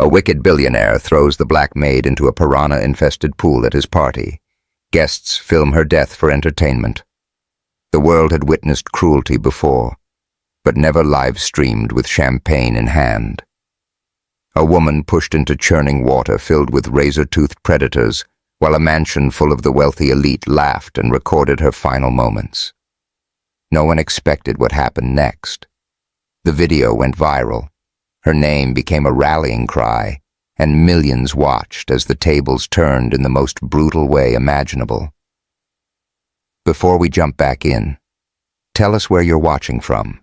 A wicked billionaire throws the Black Maid into a piranha-infested pool at his party. Guests film her death for entertainment. The world had witnessed cruelty before, but never live-streamed with champagne in hand. A woman pushed into churning water filled with razor-toothed predators, while a mansion full of the wealthy elite laughed and recorded her final moments. No one expected what happened next. The video went viral. Her name became a rallying cry, and millions watched as the tables turned in the most brutal way imaginable. Before we jump back in, tell us where you're watching from.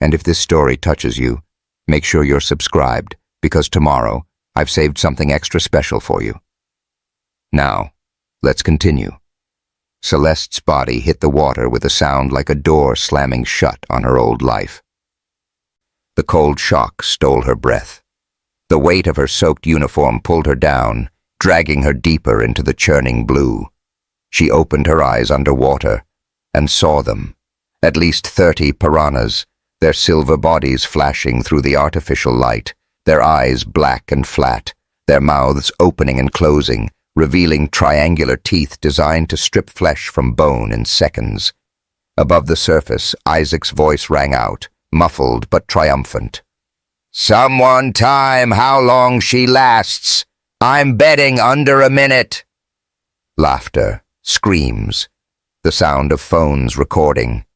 And if this story touches you, make sure you're subscribed, because tomorrow I've saved something extra special for you. Now, let's continue. Celeste's body hit the water with a sound like a door slamming shut on her old life. The cold shock stole her breath. The weight of her soaked uniform pulled her down, dragging her deeper into the churning blue. She opened her eyes underwater and saw them, at least 30 piranhas, their silver bodies flashing through the artificial light, their eyes black and flat, their mouths opening and closing, revealing triangular teeth designed to strip flesh from bone in seconds. Above the surface, Isaac's voice rang out, muffled but triumphant. "Someone time how long she lasts. I'm betting under a minute." Laughter, screams, the sound of phones recording,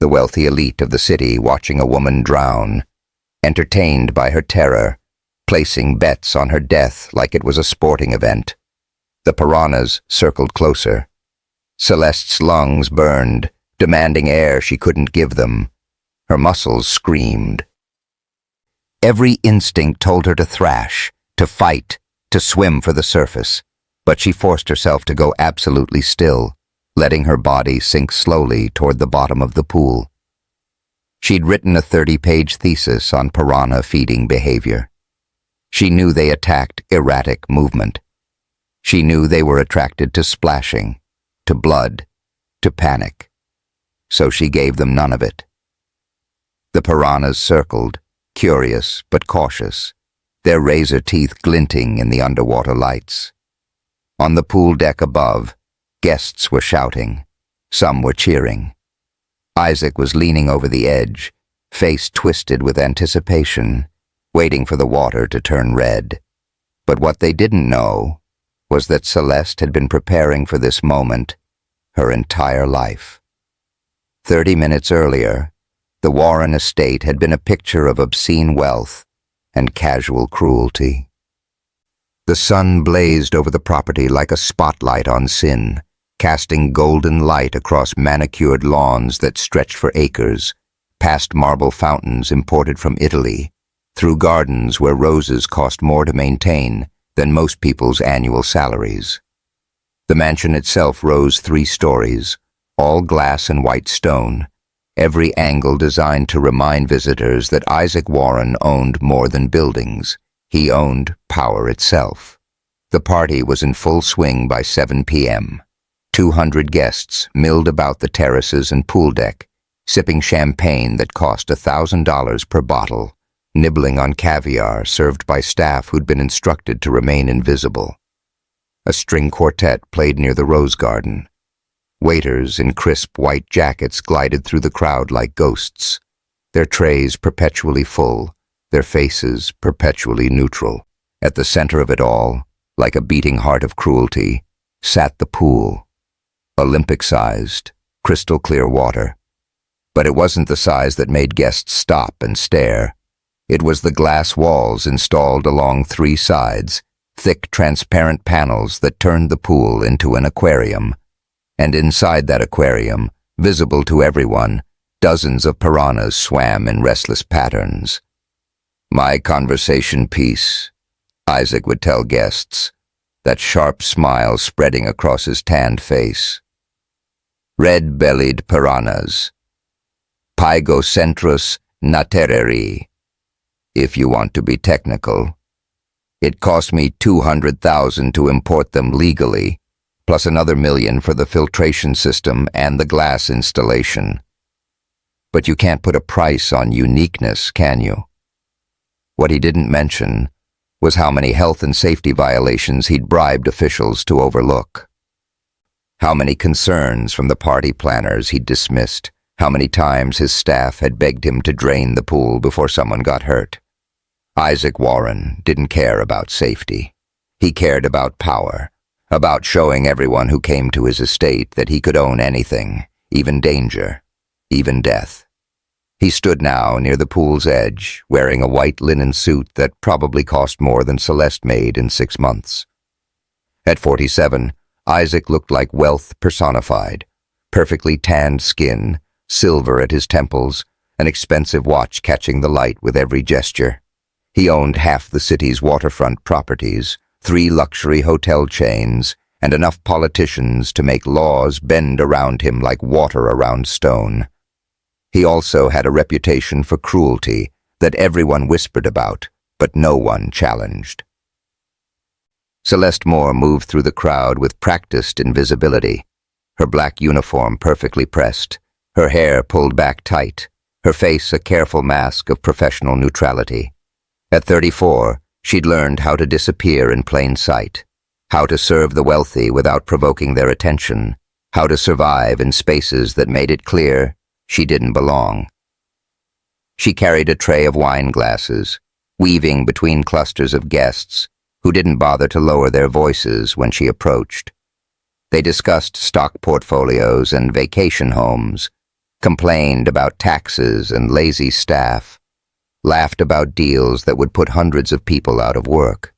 the wealthy elite of the city watching a woman drown, entertained by her terror, placing bets on her death like it was a sporting event. The piranhas circled closer. Celeste's lungs burned, demanding air she couldn't give them. Her muscles screamed. Every instinct told her to thrash, to fight, to swim for the surface, but she forced herself to go absolutely still, letting her body sink slowly toward the bottom of the pool. She'd written a 30-page thesis on piranha feeding behavior. She knew they attacked erratic movement. She knew they were attracted to splashing, to blood, to panic. So she gave them none of it. The piranhas circled, curious but cautious, their razor teeth glinting in the underwater lights. On the pool deck above, guests were shouting. Some were cheering. Isaac was leaning over the edge, face twisted with anticipation, waiting for the water to turn red. But what they didn't know was that Celeste had been preparing for this moment her entire life. 30 minutes earlier, the Warren estate had been a picture of obscene wealth and casual cruelty. The sun blazed over the property like a spotlight on sin, casting golden light across manicured lawns that stretched for acres, past marble fountains imported from Italy, through gardens where roses cost more to maintain than most people's annual salaries. The mansion itself rose 3 stories, all glass and white stone, every angle designed to remind visitors that Isaac Warren owned more than buildings. He owned power itself. The party was in full swing by 7 p.m. 200 guests milled about the terraces and pool deck, sipping champagne that cost $1,000 per bottle, nibbling on caviar served by staff who'd been instructed to remain invisible. A string quartet played near the rose garden. Waiters in crisp white jackets glided through the crowd like ghosts, their trays perpetually full, their faces perpetually neutral. At the center of it all, like a beating heart of cruelty, sat the pool. Olympic-sized, crystal-clear water. But it wasn't the size that made guests stop and stare. It was the glass walls installed along 3 sides, thick transparent panels that turned the pool into an aquarium. And inside that aquarium, visible to everyone, dozens of piranhas swam in restless patterns. "My conversation piece," Isaac would tell guests, that sharp smile spreading across his tanned face. "Red-bellied piranhas. Pygocentrus natereri, if you want to be technical. It cost me $200,000 to import them legally, plus another $1 million for the filtration system and the glass installation. But you can't put a price on uniqueness, can you?" What he didn't mention was how many health and safety violations he'd bribed officials to overlook. How many concerns from the party planners he'd dismissed. How many times his staff had begged him to drain the pool before someone got hurt. Isaac Warren didn't care about safety. He cared about power, about showing everyone who came to his estate that he could own anything, even danger, even death. He stood now near the pool's edge, wearing a white linen suit that probably cost more than Celeste made in 6 months. At 47, Isaac looked like wealth personified, perfectly tanned skin, silver at his temples, an expensive watch catching the light with every gesture. He owned half the city's waterfront properties, 3 luxury hotel chains, and enough politicians to make laws bend around him like water around stone. He also had a reputation for cruelty that everyone whispered about, but no one challenged. Celeste Moore moved through the crowd with practiced invisibility, her black uniform perfectly pressed, her hair pulled back tight, her face a careful mask of professional neutrality. At 34, she'd learned how to disappear in plain sight, how to serve the wealthy without provoking their attention, how to survive in spaces that made it clear she didn't belong. She carried a tray of wine glasses, weaving between clusters of guests who didn't bother to lower their voices when she approached. They discussed stock portfolios and vacation homes, complained about taxes and lazy staff, laughed about deals that would put hundreds of people out of work.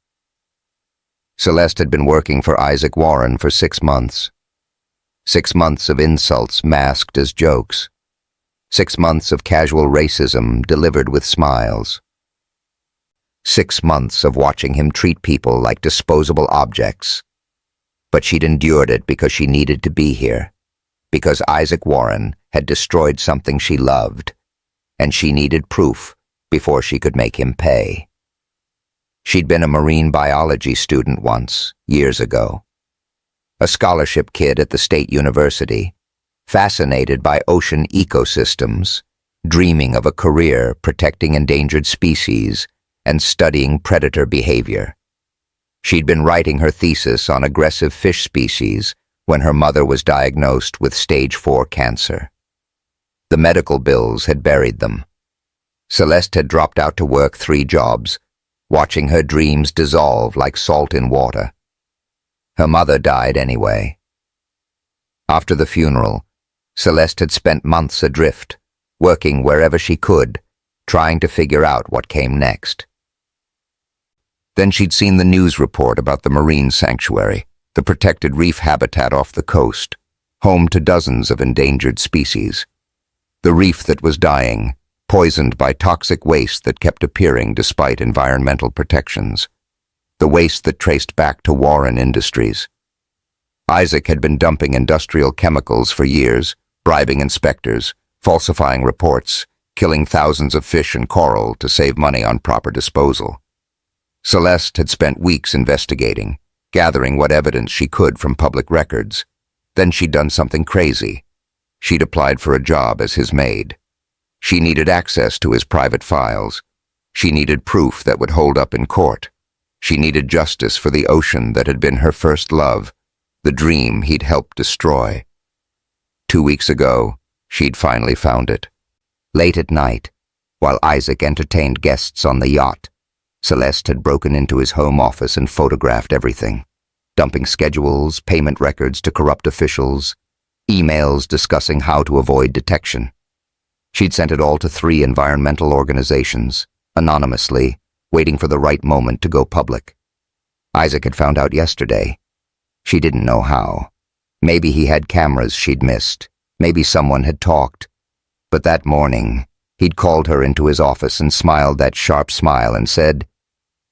Celeste had been working for Isaac Warren for 6 months. 6 months of insults masked as jokes. 6 months of casual racism delivered with smiles. 6 months of watching him treat people like disposable objects. But she'd endured it because she needed to be here, because Isaac Warren had destroyed something she loved, and she needed proof before she could make him pay. She'd been a marine biology student once, years ago. A scholarship kid at the state university, fascinated by ocean ecosystems, dreaming of a career protecting endangered species and studying predator behavior. She'd been writing her thesis on aggressive fish species when her mother was diagnosed with stage 4 cancer. The medical bills had buried them. Celeste had dropped out to work 3 jobs, watching her dreams dissolve like salt in water. Her mother died anyway. After the funeral, Celeste had spent months adrift, working wherever she could, trying to figure out what came next. Then she'd seen the news report about the marine sanctuary, the protected reef habitat off the coast, home to dozens of endangered species. The reef that was dying, poisoned by toxic waste that kept appearing despite environmental protections. The waste that traced back to Warren Industries. Isaac had been dumping industrial chemicals for years, bribing inspectors, falsifying reports, killing thousands of fish and coral to save money on proper disposal. Celeste had spent weeks investigating, gathering what evidence she could from public records. Then she'd done something crazy. She'd applied for a job as his maid. She needed access to his private files. She needed proof that would hold up in court. She needed justice for the ocean that had been her first love, the dream he'd helped destroy. 2 weeks ago, she'd finally found it. Late at night, while Isaac entertained guests on the yacht, Celeste had broken into his home office and photographed everything, dumping schedules, payment records to corrupt officials, emails discussing how to avoid detection. She'd sent it all to 3 environmental organizations, anonymously, waiting for the right moment to go public. Isaac had found out yesterday. She didn't know how. Maybe he had cameras she'd missed. Maybe someone had talked. But that morning, he'd called her into his office and smiled that sharp smile and said,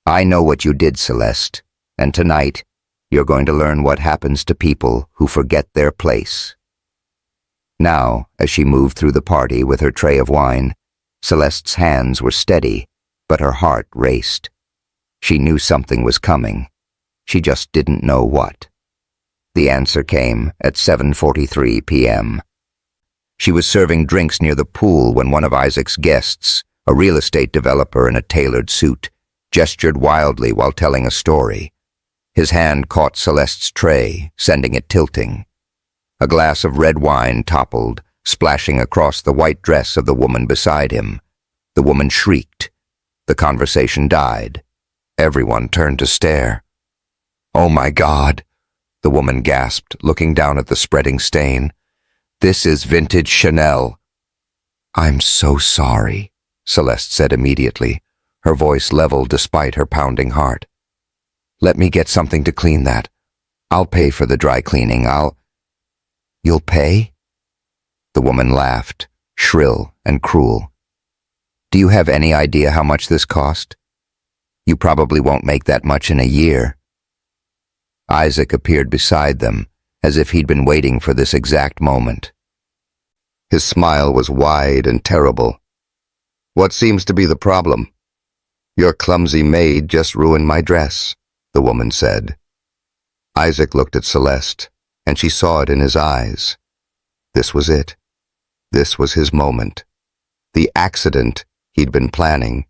"I know what you did, Celeste, and tonight, you're going to learn what happens to people who forget their place." Now, as she moved through the party with her tray of wine, Celeste's hands were steady, but her heart raced. She knew something was coming. She just didn't know what. The answer came at 7:43 p.m. She was serving drinks near the pool when one of Isaac's guests, a real estate developer in a tailored suit, gestured wildly while telling a story. His hand caught Celeste's tray, sending it tilting. A glass of red wine toppled, splashing across the white dress of the woman beside him. The woman shrieked. The conversation died. Everyone turned to stare. "Oh my God," the woman gasped, looking down at the spreading stain. "This is vintage Chanel." "I'm so sorry," Celeste said immediately, her voice level despite her pounding heart. "Let me get something to clean that. I'll pay for the dry cleaning. You'll pay?" The woman laughed, shrill and cruel. "Do you have any idea how much this cost? You probably won't make that much in a year." Isaac appeared beside them, as if he'd been waiting for this exact moment. His smile was wide and terrible. "What seems to be the problem?" "Your clumsy maid just ruined my dress," the woman said. Isaac looked at Celeste, and she saw it in his eyes. This was it. This was his moment. The accident he'd been planning,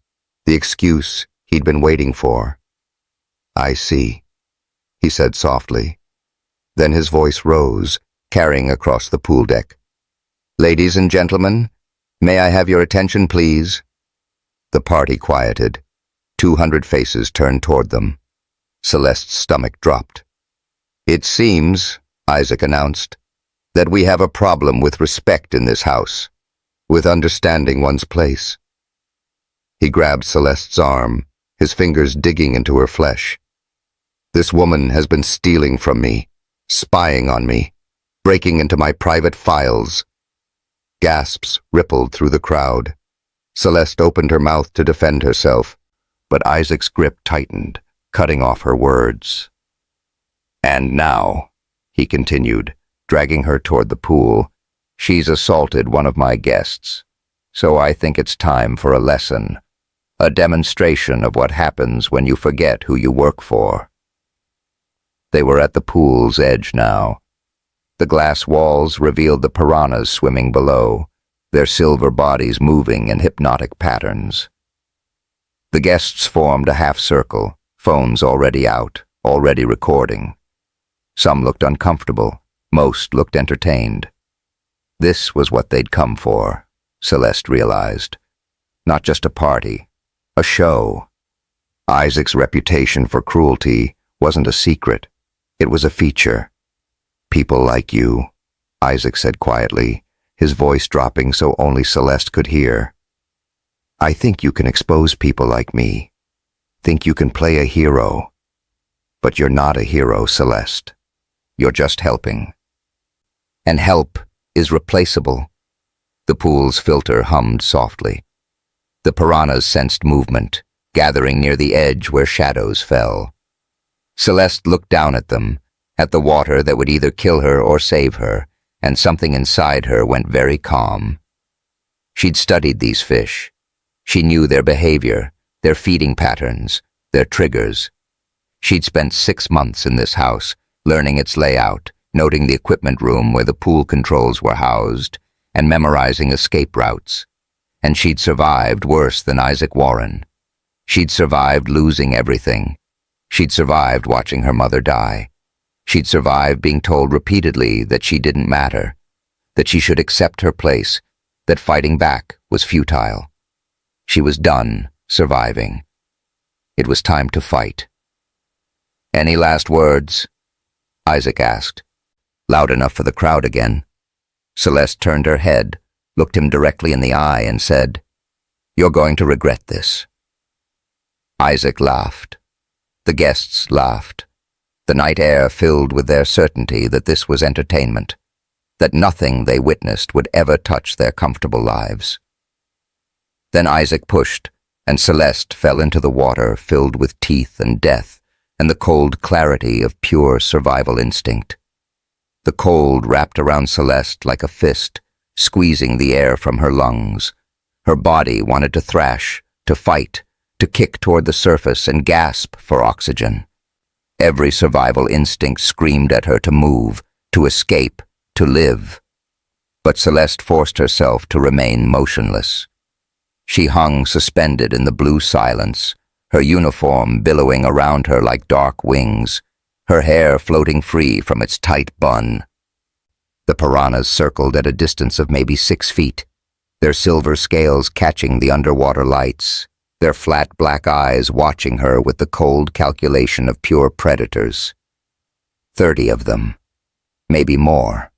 the excuse he'd been waiting for. "I see," he said softly. Then his voice rose, carrying across the pool deck. "Ladies and gentlemen, may I have your attention, please?" The party quieted. 200 faces turned toward them. Celeste's stomach dropped. "It seems," Isaac announced, "that we have a problem with respect in this house, with understanding one's place." He grabbed Celeste's arm, his fingers digging into her flesh. "This woman has been stealing from me, spying on me, breaking into my private files." Gasps rippled through the crowd. Celeste opened her mouth to defend herself, but Isaac's grip tightened, cutting off her words. "And now," he continued, dragging her toward the pool, "she's assaulted one of my guests, so I think it's time for a lesson, a demonstration of what happens when you forget who you work for." They were at the pool's edge now. The glass walls revealed the piranhas swimming below, their silver bodies moving in hypnotic patterns. The guests formed a half-circle, phones already out, already recording. Some looked uncomfortable, most looked entertained. This was what they'd come for, Celeste realized. Not just a party, a show. Isaac's reputation for cruelty wasn't a secret, it was a feature. "People like you," Isaac said quietly, his voice dropping so only Celeste could hear. "I think you can expose people like me. Think you can play a hero. But you're not a hero, Celeste. You're just helping. And help is replaceable." The pool's filter hummed softly. The piranhas sensed movement, gathering near the edge where shadows fell. Celeste looked down at them, at the water that would either kill her or save her, and something inside her went very calm. She'd studied these fish. She knew their behavior, their feeding patterns, their triggers. She'd spent 6 months in this house, learning its layout, noting the equipment room where the pool controls were housed, and memorizing escape routes. And she'd survived worse than Isaac Warren. She'd survived losing everything. She'd survived watching her mother die. She'd survived being told repeatedly that she didn't matter, that she should accept her place, that fighting back was futile. She was done surviving. It was time to fight. "Any last words?" Isaac asked, loud enough for the crowd again. Celeste turned her head, looked him directly in the eye, and said, "You're going to regret this." Isaac laughed. The guests laughed. The night air filled with their certainty that this was entertainment, that nothing they witnessed would ever touch their comfortable lives. Then Isaac pushed, and Celeste fell into the water filled with teeth and death and the cold clarity of pure survival instinct. The cold wrapped around Celeste like a fist, squeezing the air from her lungs. Her body wanted to thrash, to fight, to kick toward the surface and gasp for oxygen. Every survival instinct screamed at her to move, to escape, to live. But Celeste forced herself to remain motionless. She hung suspended in the blue silence, her uniform billowing around her like dark wings, her hair floating free from its tight bun. The piranhas circled at a distance of maybe 6 feet, their silver scales catching the underwater lights, their flat black eyes watching her with the cold calculation of pure predators. 30 of them, maybe more,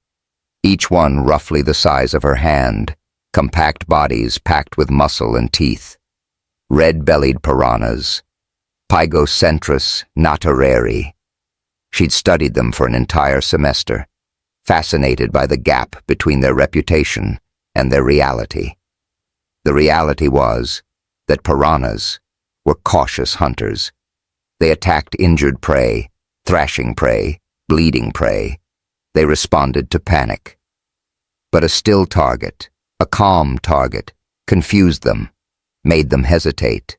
each one roughly the size of her hand, compact bodies packed with muscle and teeth. Red-bellied piranhas, Pygocentris natareri. She'd studied them for an entire semester, fascinated by the gap between their reputation and their reality. The reality was that piranhas were cautious hunters. They attacked injured prey, thrashing prey, bleeding prey. They responded to panic. But a still target, a calm target, confused them, made them hesitate.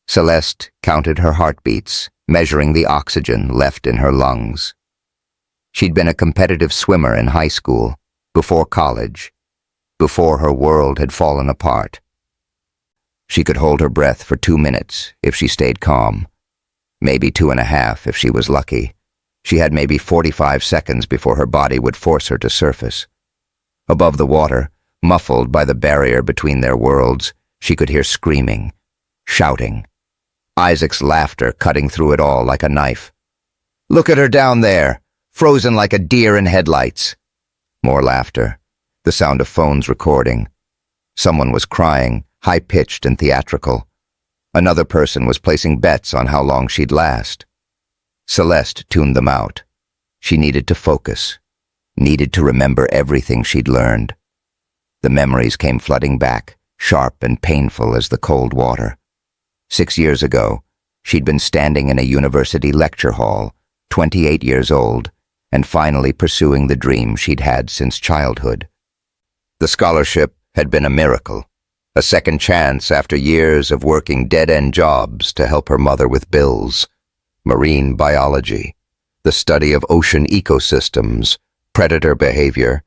Celeste counted her heartbeats, measuring the oxygen left in her lungs. She'd been a competitive swimmer in high school, before college, before her world had fallen apart. She could hold her breath for 2 minutes if she stayed calm, maybe 2.5 if she was lucky. She had maybe 45 seconds before her body would force her to surface. Above the water, muffled by the barrier between their worlds, she could hear screaming, shouting, Isaac's laughter cutting through it all like a knife. "Look at her down there, frozen like a deer in headlights." More laughter, the sound of phones recording. Someone was crying, high-pitched and theatrical. Another person was placing bets on how long she'd last. Celeste tuned them out. She needed to focus, needed to remember everything she'd learned. The memories came flooding back, sharp and painful as the cold water. 6 years ago, she'd been standing in a university lecture hall, 28 years old, and finally pursuing the dream she'd had since childhood. The scholarship had been a miracle, a second chance after years of working dead-end jobs to help her mother with bills. Marine biology, the study of ocean ecosystems, predator behavior,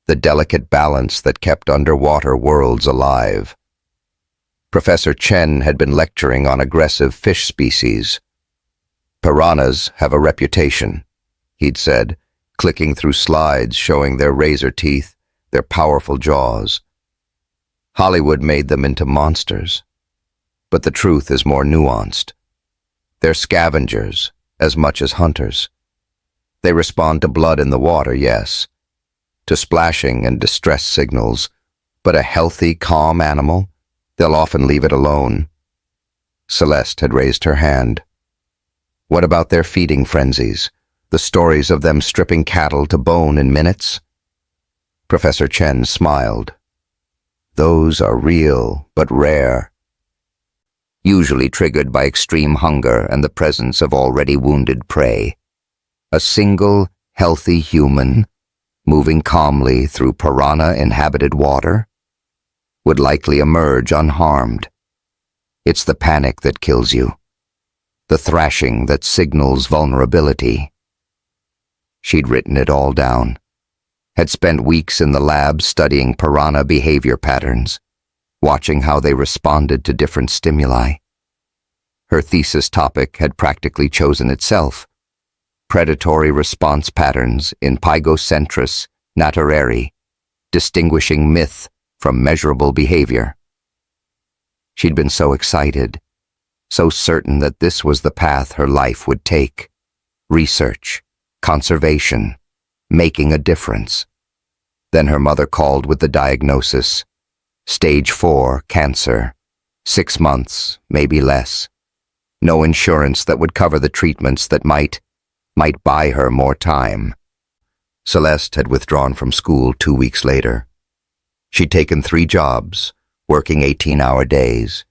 the delicate balance that kept underwater worlds alive. Professor Chen had been lecturing on aggressive fish species. "Piranhas have a reputation," he'd said, clicking through slides showing their razor teeth, their powerful jaws. Hollywood made them into monsters, but the truth is more nuanced. They're scavengers as much as hunters. They respond to blood in the water, yes, to splashing and distress signals, but a healthy, calm animal, they'll often leave it alone. Celeste had raised her hand. What about their feeding frenzies, the stories of them stripping cattle to bone in minutes? Professor Chen smiled. Those are real, but rare. Usually triggered by extreme hunger and the presence of already wounded prey. A single, healthy human, moving calmly through piranha-inhabited water, would likely emerge unharmed. It's the panic that kills you, the thrashing that signals vulnerability. She'd written it all down, had spent weeks in the lab studying piranha behavior patterns, watching how they responded to different stimuli. Her thesis topic had practically chosen itself: predatory response patterns in Pygocentris natareri, distinguishing myth from measurable behavior. She'd been so excited, so certain that this was the path her life would take: research, conservation, making a difference. Then her mother called with the diagnosis: Stage 4 cancer, 6 months, maybe less. No insurance that would cover the treatments that might buy her more time. Celeste had withdrawn from school 2 weeks later. She'd taken 3 jobs, working 18-hour days,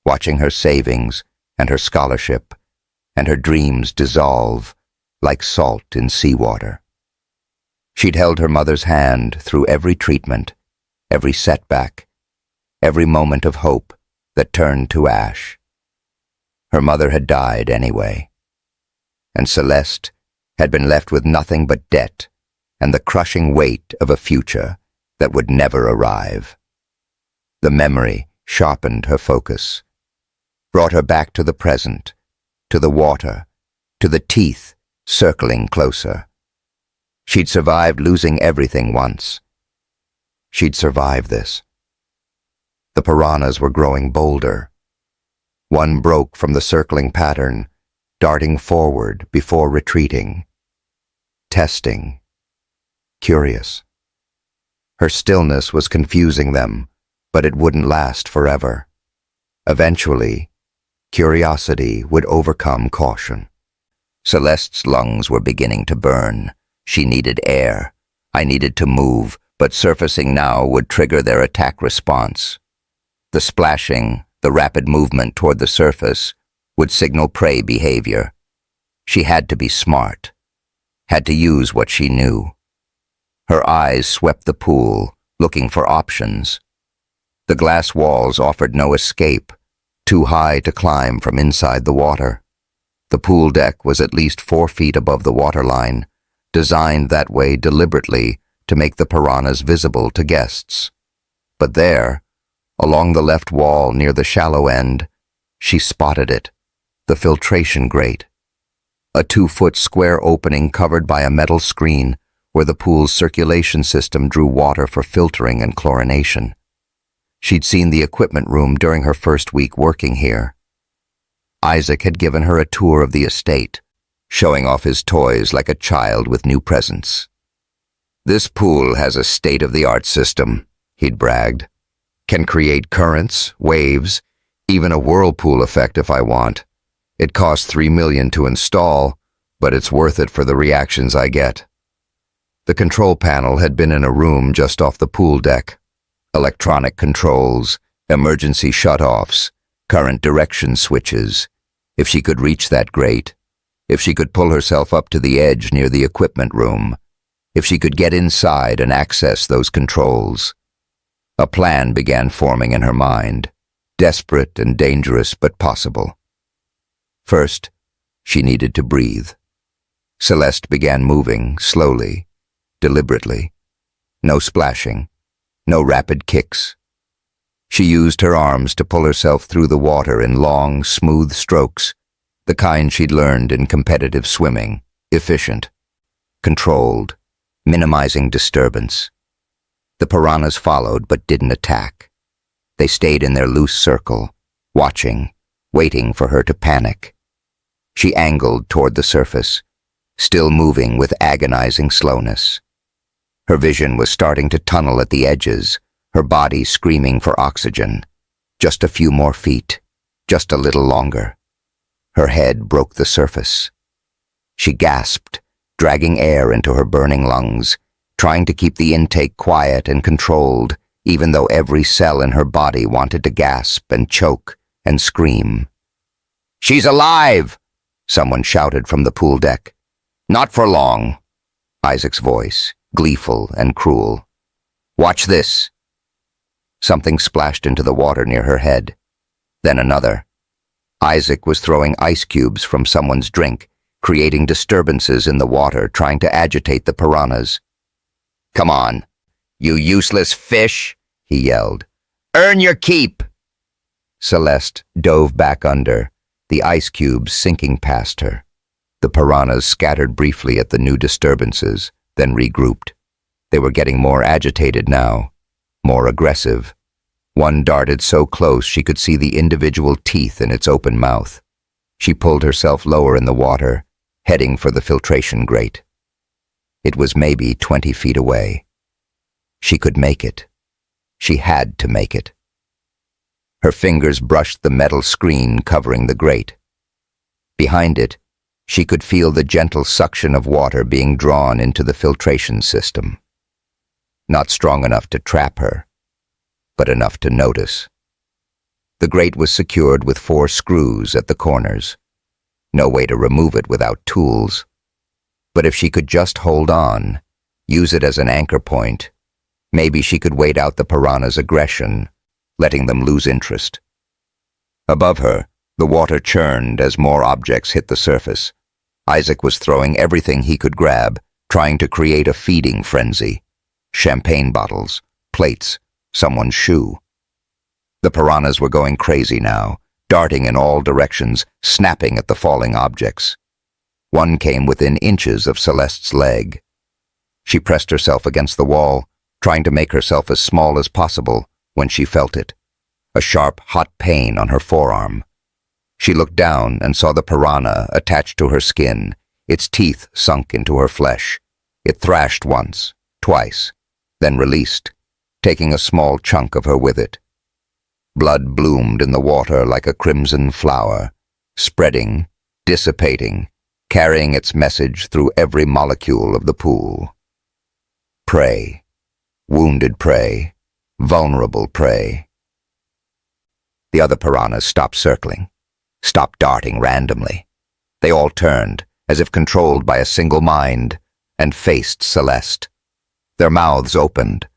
watching her savings and her scholarship and her dreams dissolve like salt in seawater. She'd held her mother's hand through every treatment, every setback, every moment of hope that turned to ash. Her mother had died anyway, and Celeste had been left with nothing but debt and the crushing weight of a future that would never arrive. The memory sharpened her focus. brought her back to the present, to the water, to the teeth circling closer. She'd survived losing everything once. She'd survive this. The piranhas were growing bolder. One broke from the circling pattern, darting forward before retreating. Testing. Curious. Her stillness was confusing them, but it wouldn't last forever. Eventually, curiosity would overcome caution. Celeste's lungs were beginning to burn. She needed air. I needed to move, but surfacing now would trigger their attack response. The splashing, the rapid movement toward the surface, would signal prey behavior. She had to be smart, had to use what she knew. Her eyes swept the pool, looking for options. The glass walls offered no escape, too high to climb from inside the water. The pool deck was at least 4 feet above the waterline, designed that way deliberately to make the piranhas visible to guests. But there, along the left wall near the shallow end, she spotted it, the filtration grate. A 2-foot square opening covered by a metal screen where the pool's circulation system drew water for filtering and chlorination. She'd seen the equipment room during her first week working here. Isaac had given her a tour of the estate, showing off his toys like a child with new presents. "This pool has a state-of-the-art system," he'd bragged. "Can create currents, waves, even a whirlpool effect if I want. It costs $3 million to install, but it's worth it for the reactions I get." The control panel had been in a room just off the pool deck. Electronic controls, emergency shutoffs, current direction switches. If she could reach that grate, if she could pull herself up to the edge near the equipment room, if she could get inside and access those controls. A plan began forming in her mind, desperate and dangerous but possible. First, she needed to breathe. Celeste began moving, slowly, deliberately. No splashing, no rapid kicks. She used her arms to pull herself through the water in long, smooth strokes, the kind she'd learned in competitive swimming, efficient, controlled, minimizing disturbance. The piranhas followed but didn't attack. They stayed in their loose circle, watching, waiting for her to panic. She angled toward the surface, still moving with agonizing slowness. Her vision was starting to tunnel at the edges, her body screaming for oxygen. Just a few more feet, just a little longer. Her head broke the surface. She gasped, dragging air into her burning lungs, trying to keep the intake quiet and controlled, even though every cell in her body wanted to gasp and choke and scream. "She's alive!" someone shouted from the pool deck. "Not for long." Isaac's voice, gleeful and cruel. "Watch this." Something splashed into the water near her head. Then another. Isaac was throwing ice cubes from someone's drink, creating disturbances in the water, trying to agitate the piranhas. "Come on, you useless fish," he yelled. "Earn your keep!" Celeste dove back under, the ice cubes sinking past her. The piranhas scattered briefly at the new disturbances, then regrouped. They were getting more agitated now, more aggressive. One darted so close she could see the individual teeth in its open mouth. She pulled herself lower in the water, heading for the filtration grate. It was maybe 20 feet away. She could make it. She had to make it. Her fingers brushed the metal screen covering the grate. Behind it, she could feel the gentle suction of water being drawn into the filtration system. Not strong enough to trap her, but enough to notice. The grate was secured with 4 screws at the corners. No way to remove it without tools. But if she could just hold on, use it as an anchor point, maybe she could wait out the piranha's aggression, letting them lose interest. Above her, the water churned as more objects hit the surface. Isaac was throwing everything he could grab, trying to create a feeding frenzy. Champagne bottles, plates, someone's shoe. The piranhas were going crazy now, darting in all directions, snapping at the falling objects. One came within inches of Celeste's leg. She pressed herself against the wall, trying to make herself as small as possible, when she felt it. A sharp, hot pain on her forearm. She looked down and saw the piranha attached to her skin, its teeth sunk into her flesh. It thrashed once, twice, then released, taking a small chunk of her with it. Blood bloomed in the water like a crimson flower, spreading, dissipating, carrying its message through every molecule of the pool. Prey. Wounded prey. Vulnerable prey. The other piranhas stopped circling, stopped darting randomly. They all turned, as if controlled by a single mind, and faced Celeste. Their mouths opened.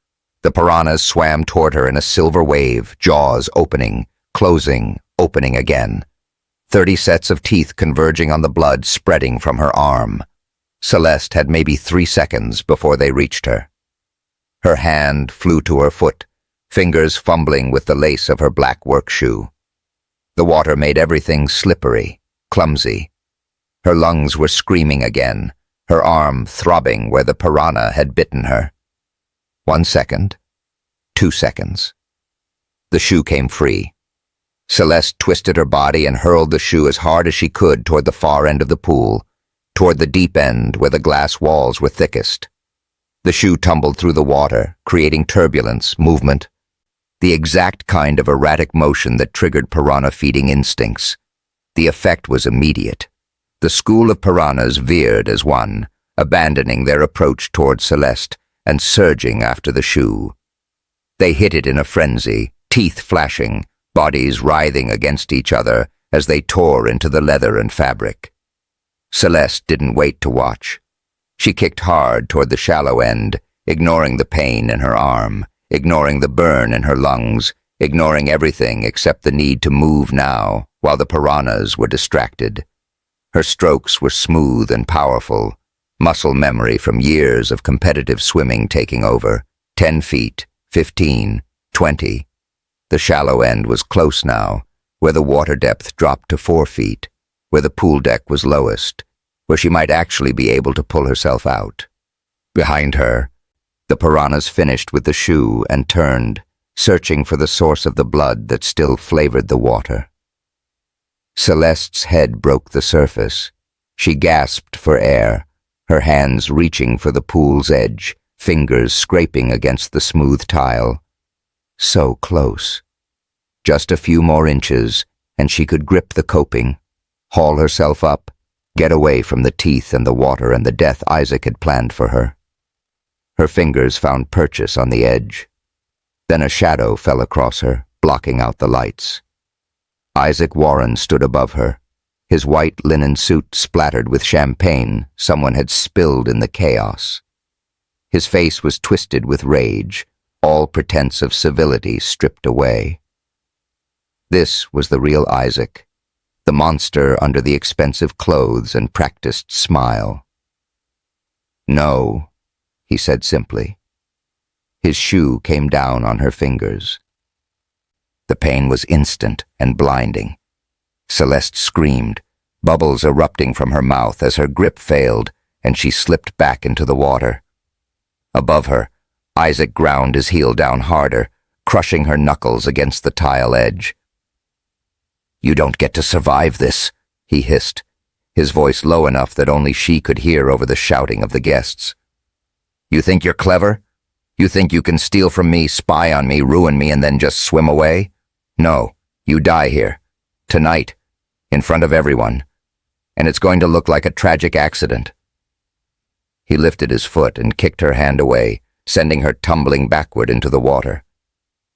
The piranhas swam toward her in a silver wave, jaws opening, closing, opening again. 30 sets of teeth converging on the blood spreading from her arm. Celeste had maybe 3 seconds before they reached her. Her hand flew to her foot, fingers fumbling with the lace of her black work shoe. The water made everything slippery, clumsy. Her lungs were screaming again, her arm throbbing where the piranha had bitten her. 1 second, 2 seconds. The shoe came free. Celeste twisted her body and hurled the shoe as hard as she could toward the far end of the pool, toward the deep end where the glass walls were thickest. The shoe tumbled through the water, creating turbulence, movement, the exact kind of erratic motion that triggered piranha-feeding instincts. The effect was immediate. The school of piranhas veered as one, abandoning their approach toward Celeste and surging after the shoe. They hit it in a frenzy, teeth flashing, bodies writhing against each other as they tore into the leather and fabric. Celeste didn't wait to watch. She kicked hard toward the shallow end, ignoring the pain in her arm, ignoring the burn in her lungs, ignoring everything except the need to move now, while the piranhas were distracted. Her strokes were smooth and powerful, muscle memory from years of competitive swimming taking over. 10 feet, 15, 20. The shallow end was close now, where the water depth dropped to 4 feet, where the pool deck was lowest, where she might actually be able to pull herself out. Behind her, the piranhas finished with the shoe and turned, searching for the source of the blood that still flavored the water. Celeste's head broke the surface. She gasped for air, her hands reaching for the pool's edge, fingers scraping against the smooth tile. So close. Just a few more inches, and she could grip the coping, haul herself up, get away from the teeth and the water and the death Isaac had planned for her. Her fingers found purchase on the edge. Then a shadow fell across her, blocking out the lights. Isaac Warren stood above her, his white linen suit splattered with champagne someone had spilled in the chaos. His face was twisted with rage, all pretense of civility stripped away. This was the real Isaac, the monster under the expensive clothes and practiced smile. "No," he said simply. His shoe came down on her fingers. The pain was instant and blinding. Celeste screamed, bubbles erupting from her mouth as her grip failed and she slipped back into the water. Above her, Isaac ground his heel down harder, crushing her knuckles against the tile edge. "You don't get to survive this," he hissed, his voice low enough that only she could hear over the shouting of the guests. "You think you're clever? You think you can steal from me, spy on me, ruin me, and then just swim away? No, you die here, tonight, in front of everyone, and it's going to look like a tragic accident." He lifted his foot and kicked her hand away, sending her tumbling backward into the water.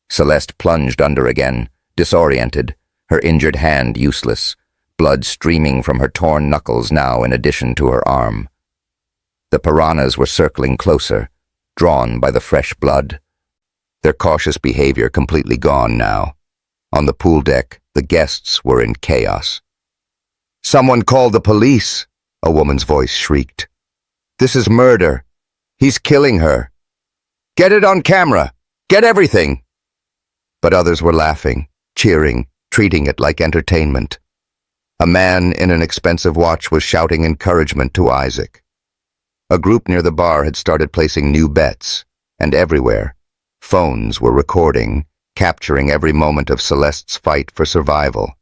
Celeste plunged under again, disoriented, her injured hand useless, blood streaming from her torn knuckles now in addition to her arm. The piranhas were circling closer, drawn by the fresh blood. Their cautious behavior completely gone now. On the pool deck, the guests were in chaos. "Someone call the police," a woman's voice shrieked. "This is murder. He's killing her. Get it on camera. Get everything." But others were laughing, cheering, treating it like entertainment. A man in an expensive watch was shouting encouragement to Isaac. A group near the bar had started placing new bets, and everywhere, phones were recording, capturing every moment of Celeste's fight for survival.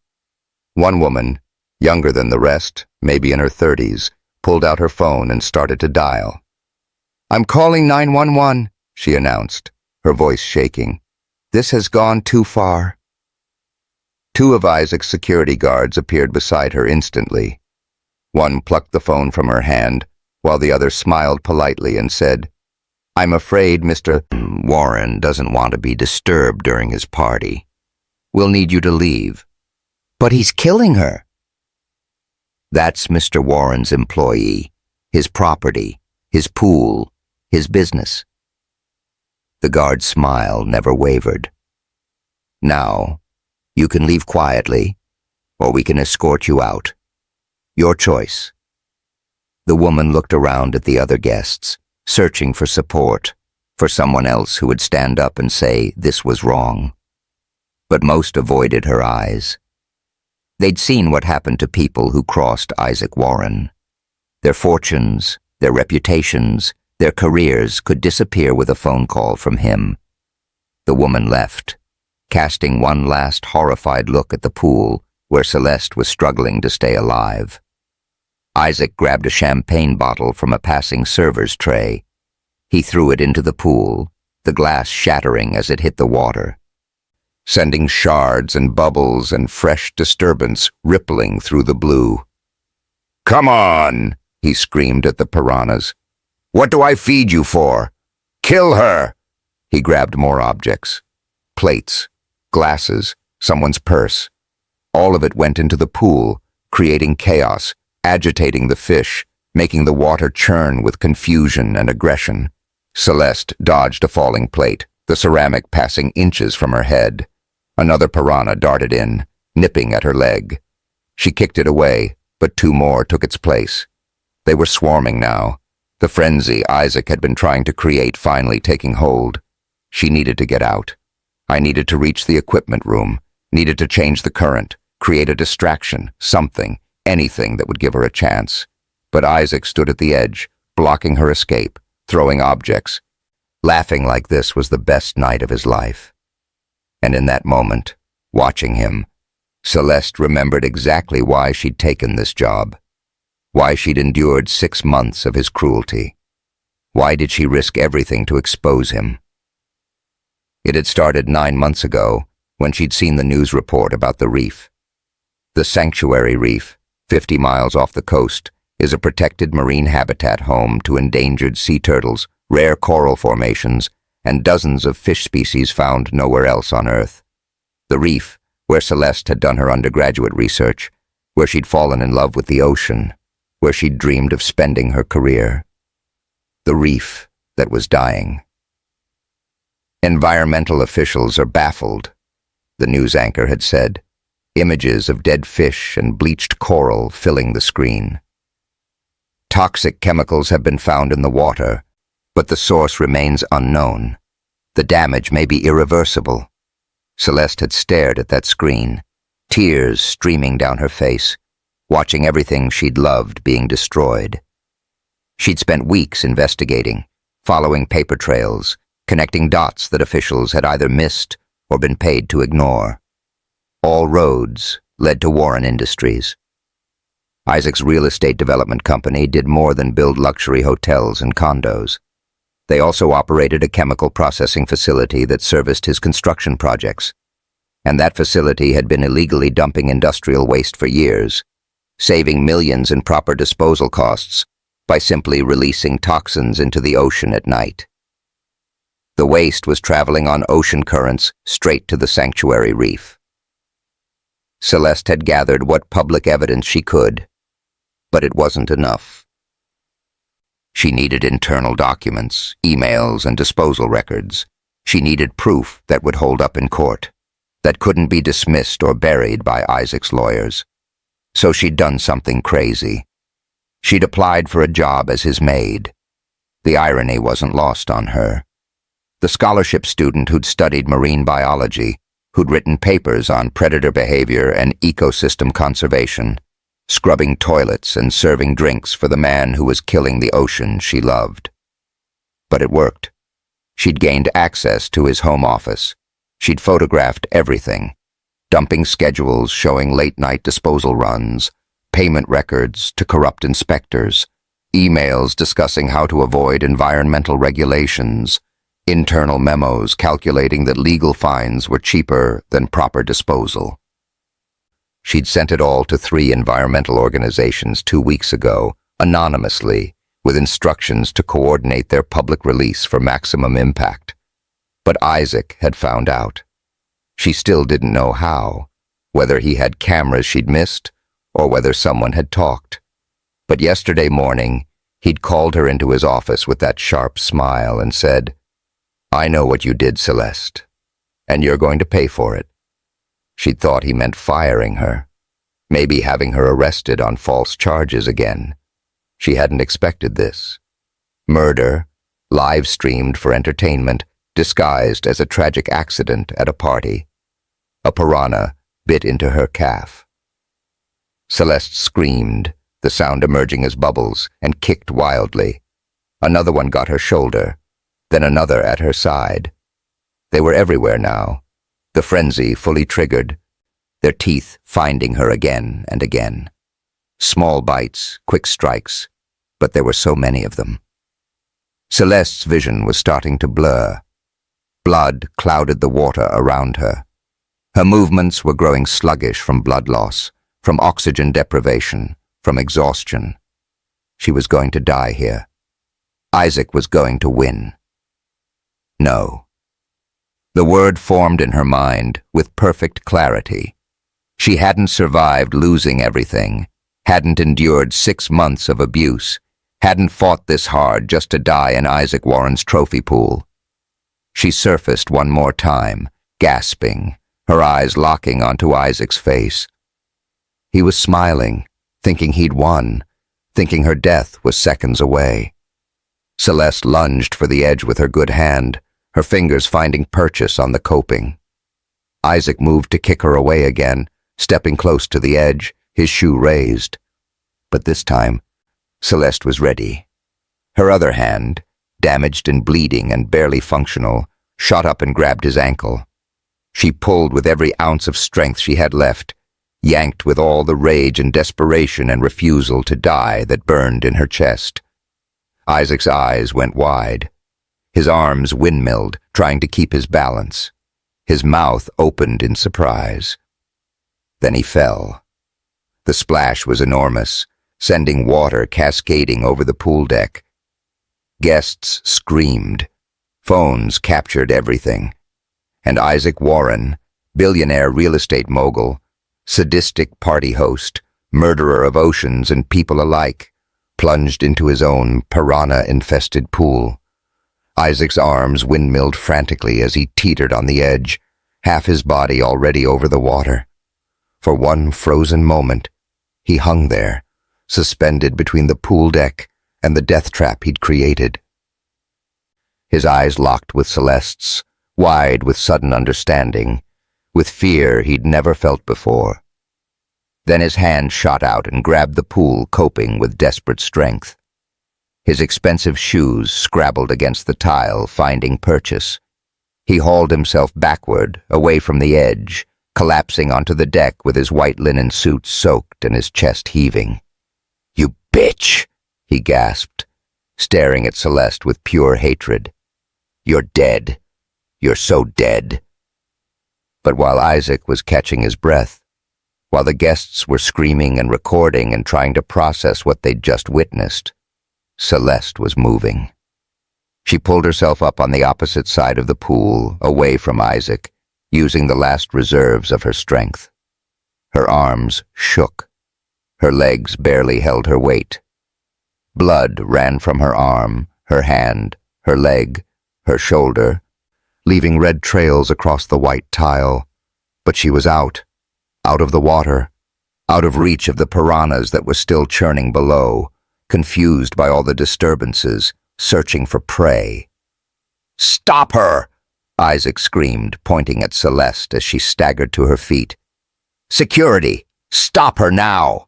One woman, younger than the rest, maybe in her 30s, pulled out her phone and started to dial. "I'm calling 911, she announced, her voice shaking. "This has gone too far." Two of Isaac's security guards appeared beside her instantly. One plucked the phone from her hand, while the other smiled politely and said, "I'm afraid Mr. Warren doesn't want to be disturbed during his party. We'll need you to leave." "But he's killing her." "That's Mr. Warren's employee, his property, his pool, his business." The guard's smile never wavered. "Now, you can leave quietly, or we can escort you out. Your choice." The woman looked around at the other guests, searching for support, for someone else who would stand up and say this was wrong. But most avoided her eyes. They'd seen what happened to people who crossed Isaac Warren. Their fortunes, their reputations, their careers could disappear with a phone call from him. The woman left, casting one last horrified look at the pool where Celeste was struggling to stay alive. Isaac grabbed a champagne bottle from a passing server's tray. He threw it into the pool, the glass shattering as it hit the water, sending shards and bubbles and fresh disturbance rippling through the blue. "Come on!" he screamed at the piranhas. "What do I feed you for? Kill her!" He grabbed more objects. Plates, glasses, someone's purse. All of it went into the pool, creating chaos, agitating the fish, making the water churn with confusion and aggression. Celeste dodged a falling plate, the ceramic passing inches from her head. Another piranha darted in, nipping at her leg. She kicked it away, but two more took its place. They were swarming now, the frenzy Isaac had been trying to create finally taking hold. She needed to get out. I needed to reach the equipment room, needed to change the current, create a distraction, something, anything that would give her a chance. But Isaac stood at the edge, blocking her escape, throwing objects. Laughing like this was the best night of his life. And in that moment, watching him, Celeste remembered exactly why she'd taken this job, why she'd endured 6 months of his cruelty. Why did she risk everything to expose him? It had started 9 months ago, when she'd seen the news report about the reef. The Sanctuary Reef, 50 miles off the coast, is a protected marine habitat home to endangered sea turtles, rare coral formations, and dozens of fish species found nowhere else on Earth. The reef, where Celeste had done her undergraduate research, where she'd fallen in love with the ocean, where she'd dreamed of spending her career. The reef that was dying. Environmental officials are baffled, the news anchor had said, images of dead fish and bleached coral filling the screen. Toxic chemicals have been found in the water, but the source remains unknown. The damage may be irreversible. Celeste had stared at that screen, tears streaming down her face, watching everything she'd loved being destroyed. She'd spent weeks investigating, following paper trails, connecting dots that officials had either missed or been paid to ignore. All roads led to Warren Industries. Isaac's real estate development company did more than build luxury hotels and condos. They also operated a chemical processing facility that serviced his construction projects. And that facility had been illegally dumping industrial waste for years, saving millions in proper disposal costs by simply releasing toxins into the ocean at night. The waste was traveling on ocean currents straight to the Sanctuary Reef. Celeste had gathered what public evidence she could, but it wasn't enough. She needed internal documents, emails, and disposal records. She needed proof that would hold up in court, that couldn't be dismissed or buried by Isaac's lawyers. So she'd done something crazy. She'd applied for a job as his maid. The irony wasn't lost on her. The scholarship student who'd studied marine biology, who'd written papers on predator behavior and ecosystem conservation, scrubbing toilets and serving drinks for the man who was killing the ocean she loved. But it worked. She'd gained access to his home office. She'd photographed everything, dumping schedules showing late-night disposal runs, payment records to corrupt inspectors, emails discussing how to avoid environmental regulations, internal memos calculating that legal fines were cheaper than proper disposal. She'd sent it all to 3 environmental organizations 2 weeks ago, anonymously, with instructions to coordinate their public release for maximum impact. But Isaac had found out. She still didn't know how, whether he had cameras she'd missed or whether someone had talked. But yesterday morning, he'd called her into his office with that sharp smile and said, "I know what you did, Celeste, and you're going to pay for it." She'd thought he meant firing her, maybe having her arrested on false charges again. She hadn't expected this. Murder, live-streamed for entertainment, disguised as a tragic accident at a party. A piranha bit into her calf. Celeste screamed, the sound emerging as bubbles, and kicked wildly. Another one got her shoulder, then another at her side. They were everywhere now, the frenzy fully triggered, their teeth finding her again and again. Small bites, quick strikes, but there were so many of them. Celeste's vision was starting to blur. Blood clouded the water around her. Her movements were growing sluggish from blood loss, from oxygen deprivation, from exhaustion. She was going to die here. Isaac was going to win. No. The word formed in her mind with perfect clarity. She hadn't survived losing everything, hadn't endured 6 months of abuse, hadn't fought this hard just to die in Isaac Warren's trophy pool. She surfaced one more time, gasping, her eyes locking onto Isaac's face. He was smiling, thinking he'd won, thinking her death was seconds away. Celeste lunged for the edge with her good hand, her fingers finding purchase on the coping. Isaac moved to kick her away again, stepping close to the edge, his shoe raised. But this time, Celeste was ready. Her other hand, damaged and bleeding and barely functional, shot up and grabbed his ankle. She pulled with every ounce of strength she had left, yanked with all the rage and desperation and refusal to die that burned in her chest. Isaac's eyes went wide. His arms windmilled, trying to keep his balance. His mouth opened in surprise. Then he fell. The splash was enormous, sending water cascading over the pool deck. Guests screamed. Phones captured everything. And Isaac Warren, billionaire real estate mogul, sadistic party host, murderer of oceans and people alike, plunged into his own piranha-infested pool. Isaac's arms windmilled frantically as he teetered on the edge, half his body already over the water. For one frozen moment, he hung there, suspended between the pool deck and the death trap he'd created. His eyes locked with Celeste's, wide with sudden understanding, with fear he'd never felt before. Then his hand shot out and grabbed the pool coping with desperate strength. His expensive shoes scrabbled against the tile, finding purchase. He hauled himself backward, away from the edge, collapsing onto the deck with his white linen suit soaked and his chest heaving. "You bitch!" he gasped, staring at Celeste with pure hatred. "You're dead. You're so dead." But while Isaac was catching his breath, while the guests were screaming and recording and trying to process what they'd just witnessed, Celeste was moving. She pulled herself up on the opposite side of the pool, away from Isaac, using the last reserves of her strength. Her arms shook. Her legs barely held her weight. Blood ran from her arm, her hand, her leg, her shoulder, leaving red trails across the white tile. But she was out of the water, out of reach of the piranhas that were still churning below, confused by all the disturbances, searching for prey. "Stop her!" Isaac screamed, pointing at Celeste as she staggered to her feet. "Security! Stop her now!"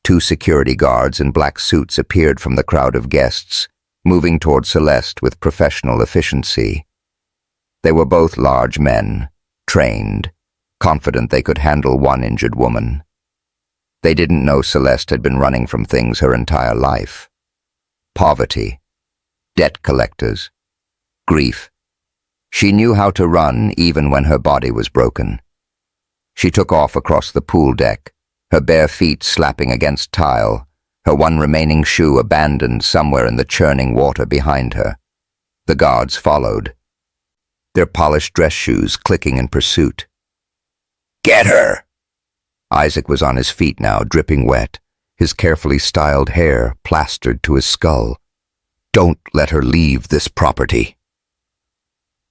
Two security guards in black suits appeared from the crowd of guests, moving toward Celeste with professional efficiency. They were both large men, trained, confident they could handle one injured woman. They didn't know Celeste had been running from things her entire life. Poverty, debt collectors, grief. She knew how to run even when her body was broken. She took off across the pool deck, her bare feet slapping against tile, her one remaining shoe abandoned somewhere in the churning water behind her. The guards followed, their polished dress shoes clicking in pursuit. "Get her!" Isaac was on his feet now, dripping wet, his carefully styled hair plastered to his skull. "Don't let her leave this property."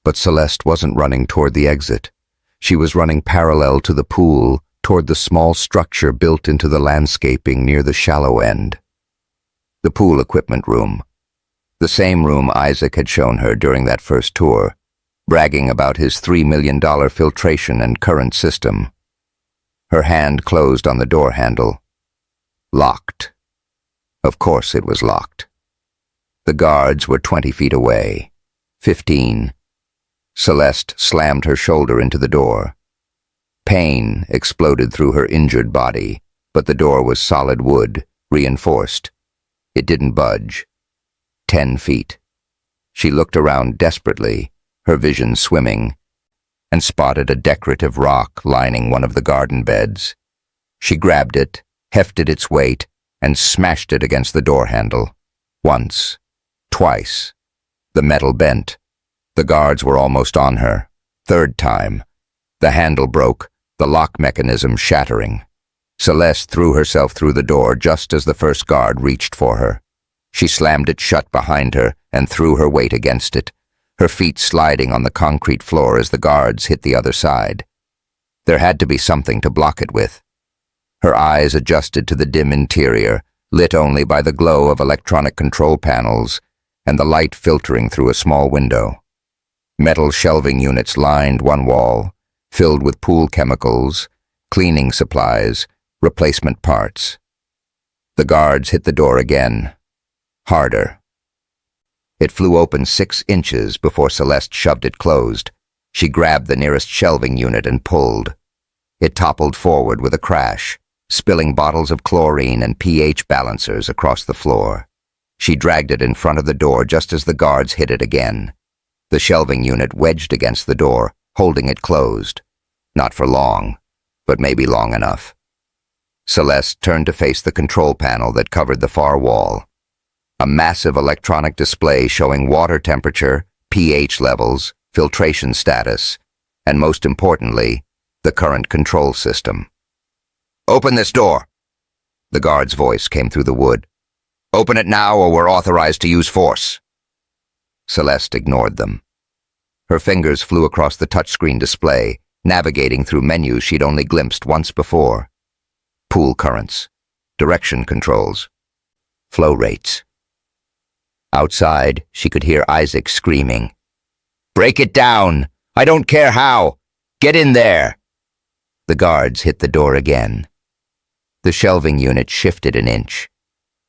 But Celeste wasn't running toward the exit. She was running parallel to the pool, toward the small structure built into the landscaping near the shallow end. The pool equipment room. The same room Isaac had shown her during that first tour, bragging about his $3 million filtration and current system. Her hand closed on the door handle. Locked. Of course it was locked. The guards were 20 feet away. 15. Celeste slammed her shoulder into the door. Pain exploded through her injured body, but the door was solid wood, reinforced. It didn't budge. 10 feet. She looked around desperately, her vision swimming, and spotted a decorative rock lining one of the garden beds. She grabbed it, hefted its weight, and smashed it against the door handle. Once. Twice. The metal bent. The guards were almost on her. Third time. The handle broke, the lock mechanism shattering. Celeste threw herself through the door just as the first guard reached for her. She slammed it shut behind her and threw her weight against it, her feet sliding on the concrete floor as the guards hit the other side. There had to be something to block it with. Her eyes adjusted to the dim interior, lit only by the glow of electronic control panels and the light filtering through a small window. Metal shelving units lined one wall, filled with pool chemicals, cleaning supplies, replacement parts. The guards hit the door again. Harder. It flew open 6 inches before Celeste shoved it closed. She grabbed the nearest shelving unit and pulled. It toppled forward with a crash, spilling bottles of chlorine and pH balancers across the floor. She dragged it in front of the door just as the guards hit it again. The shelving unit wedged against the door, holding it closed. Not for long, but maybe long enough. Celeste turned to face the control panel that covered the far wall. A massive electronic display showing water temperature, pH levels, filtration status, and most importantly, the current control system. "Open this door!" The guard's voice came through the wood. "Open it now or we're authorized to use force." Celeste ignored them. Her fingers flew across the touchscreen display, navigating through menus she'd only glimpsed once before. Pool currents, direction controls, flow rates. Outside, she could hear Isaac screaming, "Break it down! I don't care how! Get in there!" The guards hit the door again. The shelving unit shifted an inch.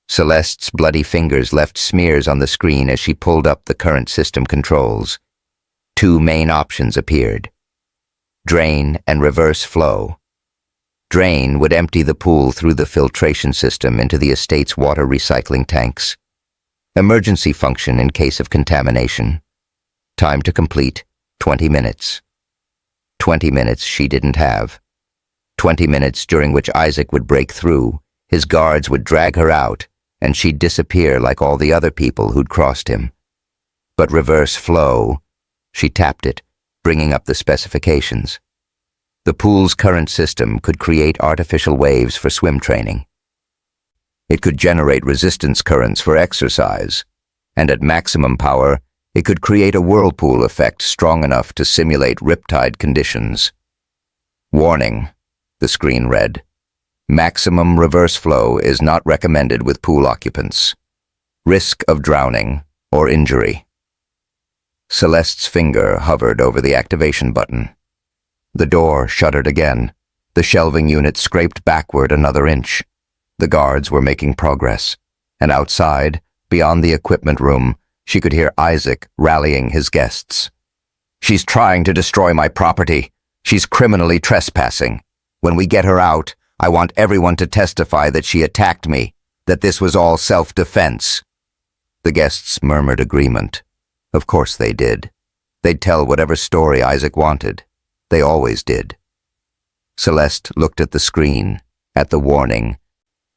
Celeste's bloody fingers left smears on the screen as she pulled up the current system controls. 2 main options appeared: drain and reverse flow. Drain would empty the pool through the filtration system into the estate's water recycling tanks. Emergency function in case of contamination. Time to complete, 20 minutes. 20 minutes she didn't have. 20 minutes during which Isaac would break through, his guards would drag her out, and she'd disappear like all the other people who'd crossed him. But reverse flow, she tapped it, bringing up the specifications. The pool's current system could create artificial waves for swim training. It could generate resistance currents for exercise, and at maximum power, it could create a whirlpool effect strong enough to simulate riptide conditions. "Warning," the screen read. "Maximum reverse flow is not recommended with pool occupants. Risk of drowning or injury." Celeste's finger hovered over the activation button. The door shuddered again. The shelving unit scraped backward another inch. The guards were making progress, and outside, beyond the equipment room, she could hear Isaac rallying his guests. "She's trying to destroy my property. She's criminally trespassing. When we get her out, I want everyone to testify that she attacked me, that this was all self-defense." The guests murmured agreement. Of course they did. They'd tell whatever story Isaac wanted. They always did. Celeste looked at the screen, at the warning,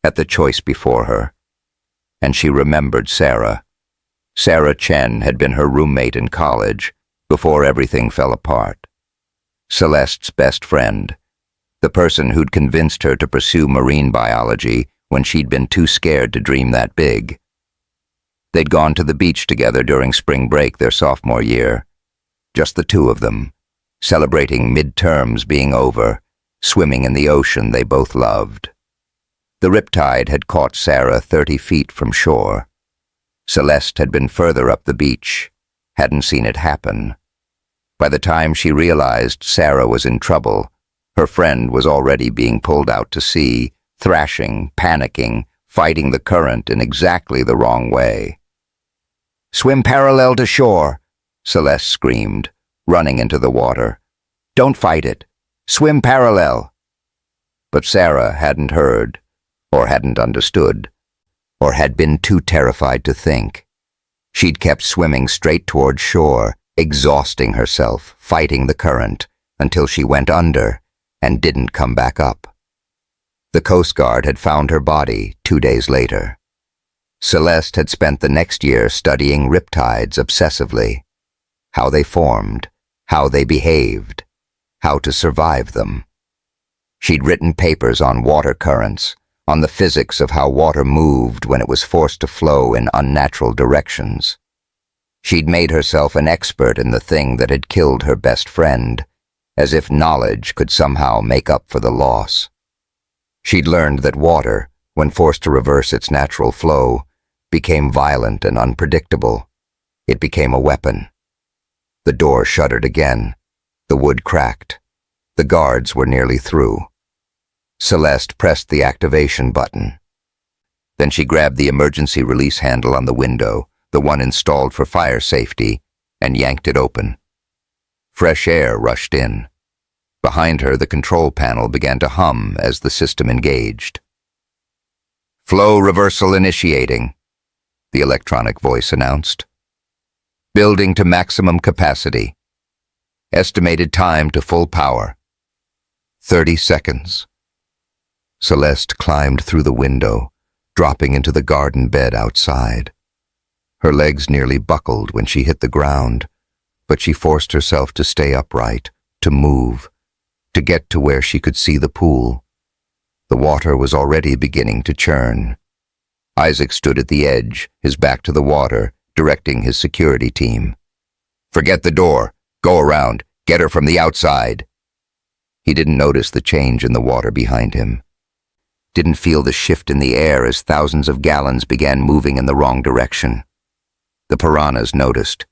at the choice before her. And she remembered Sarah. Sarah Chen had been her roommate in college, before everything fell apart. Celeste's best friend, the person who'd convinced her to pursue marine biology when she'd been too scared to dream that big. They'd gone to the beach together during spring break their sophomore year. Just the two of them, celebrating midterms being over, swimming in the ocean they both loved. The riptide had caught Sarah 30 feet from shore. Celeste had been further up the beach, hadn't seen it happen. By the time she realized Sarah was in trouble, her friend was already being pulled out to sea, thrashing, panicking, fighting the current in exactly the wrong way. "Swim parallel to shore," Celeste screamed, running into the water. "Don't fight it. Swim parallel." But Sarah hadn't heard, or hadn't understood, or had been too terrified to think. She'd kept swimming straight toward shore, exhausting herself, fighting the current, until she went under and didn't come back up. The Coast Guard had found her body 2 days later. Celeste had spent the next year studying riptides obsessively. How they formed, how they behaved, how to survive them. She'd written papers on water currents, on the physics of how water moved when it was forced to flow in unnatural directions. She'd made herself an expert in the thing that had killed her best friend, as if knowledge could somehow make up for the loss. She'd learned that water, when forced to reverse its natural flow, became violent and unpredictable. It became a weapon. The door shuddered again. The wood cracked. The guards were nearly through. Celeste pressed the activation button. Then she grabbed the emergency release handle on the window, the one installed for fire safety, and yanked it open. Fresh air rushed in. Behind her, the control panel began to hum as the system engaged. "Flow reversal initiating," the electronic voice announced. "Building to maximum capacity. Estimated time to full power. 30 seconds. Celeste climbed through the window, dropping into the garden bed outside. Her legs nearly buckled when she hit the ground, but she forced herself to stay upright, to move, to get to where she could see the pool. The water was already beginning to churn. Isaac stood at the edge, his back to the water, directing his security team. "Forget the door. Go around. Get her from the outside." He didn't notice the change in the water behind him. Didn't feel the shift in the air as thousands of gallons began moving in the wrong direction. The piranhas noticed.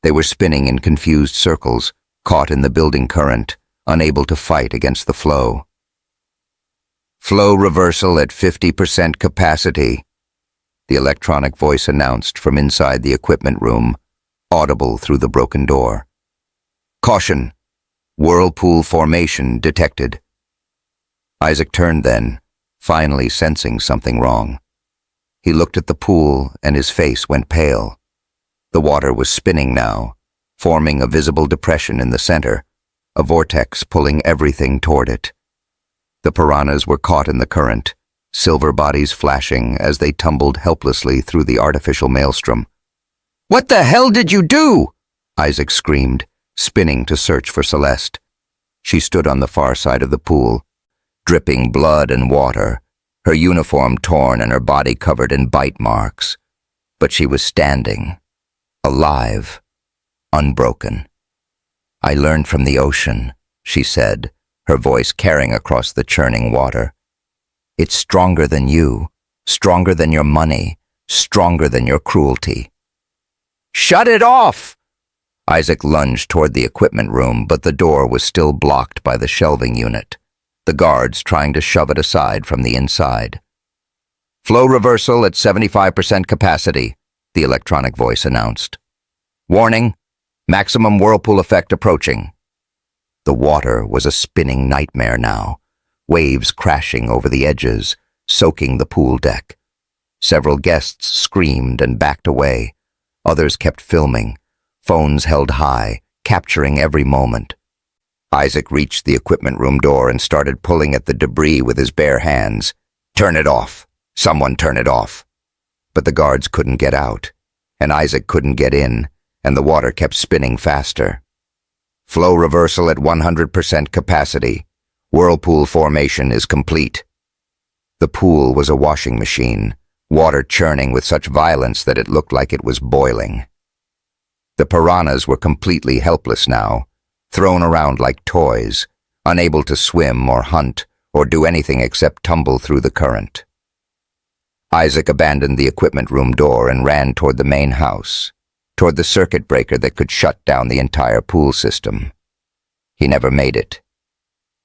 They were spinning in confused circles, caught in the building current, unable to fight against the flow. "Flow reversal at 50% capacity," the electronic voice announced from inside the equipment room, audible through the broken door. "Caution! Whirlpool formation detected." Isaac turned then, finally sensing something wrong. He looked at the pool and his face went pale. The water was spinning now, forming a visible depression in the center, a vortex pulling everything toward it. The piranhas were caught in the current, silver bodies flashing as they tumbled helplessly through the artificial maelstrom. "What the hell did you do?" Isaac screamed, spinning to search for Celeste. She stood on the far side of the pool, dripping blood and water, her uniform torn and her body covered in bite marks. But she was standing, alive, unbroken. "I learned from the ocean," she said, her voice carrying across the churning water. "It's stronger than you, stronger than your money, stronger than your cruelty." "Shut it off!" Isaac lunged toward the equipment room, but the door was still blocked by the shelving unit, the guards trying to shove it aside from the inside. "Flow reversal at 75% capacity," the electronic voice announced. "Warning, maximum whirlpool effect approaching." The water was a spinning nightmare now, waves crashing over the edges, soaking the pool deck. Several guests screamed and backed away. Others kept filming, phones held high, capturing every moment. Isaac reached the equipment room door and started pulling at the debris with his bare hands. "Turn it off! Someone turn it off!" But the guards couldn't get out, and Isaac couldn't get in, and the water kept spinning faster. "Flow reversal at 100% capacity. Whirlpool formation is complete." The pool was a washing machine, water churning with such violence that it looked like it was boiling. The piranhas were completely helpless now, thrown around like toys, unable to swim or hunt or do anything except tumble through the current. Isaac abandoned the equipment room door and ran toward the main house, toward the circuit breaker that could shut down the entire pool system. He never made it.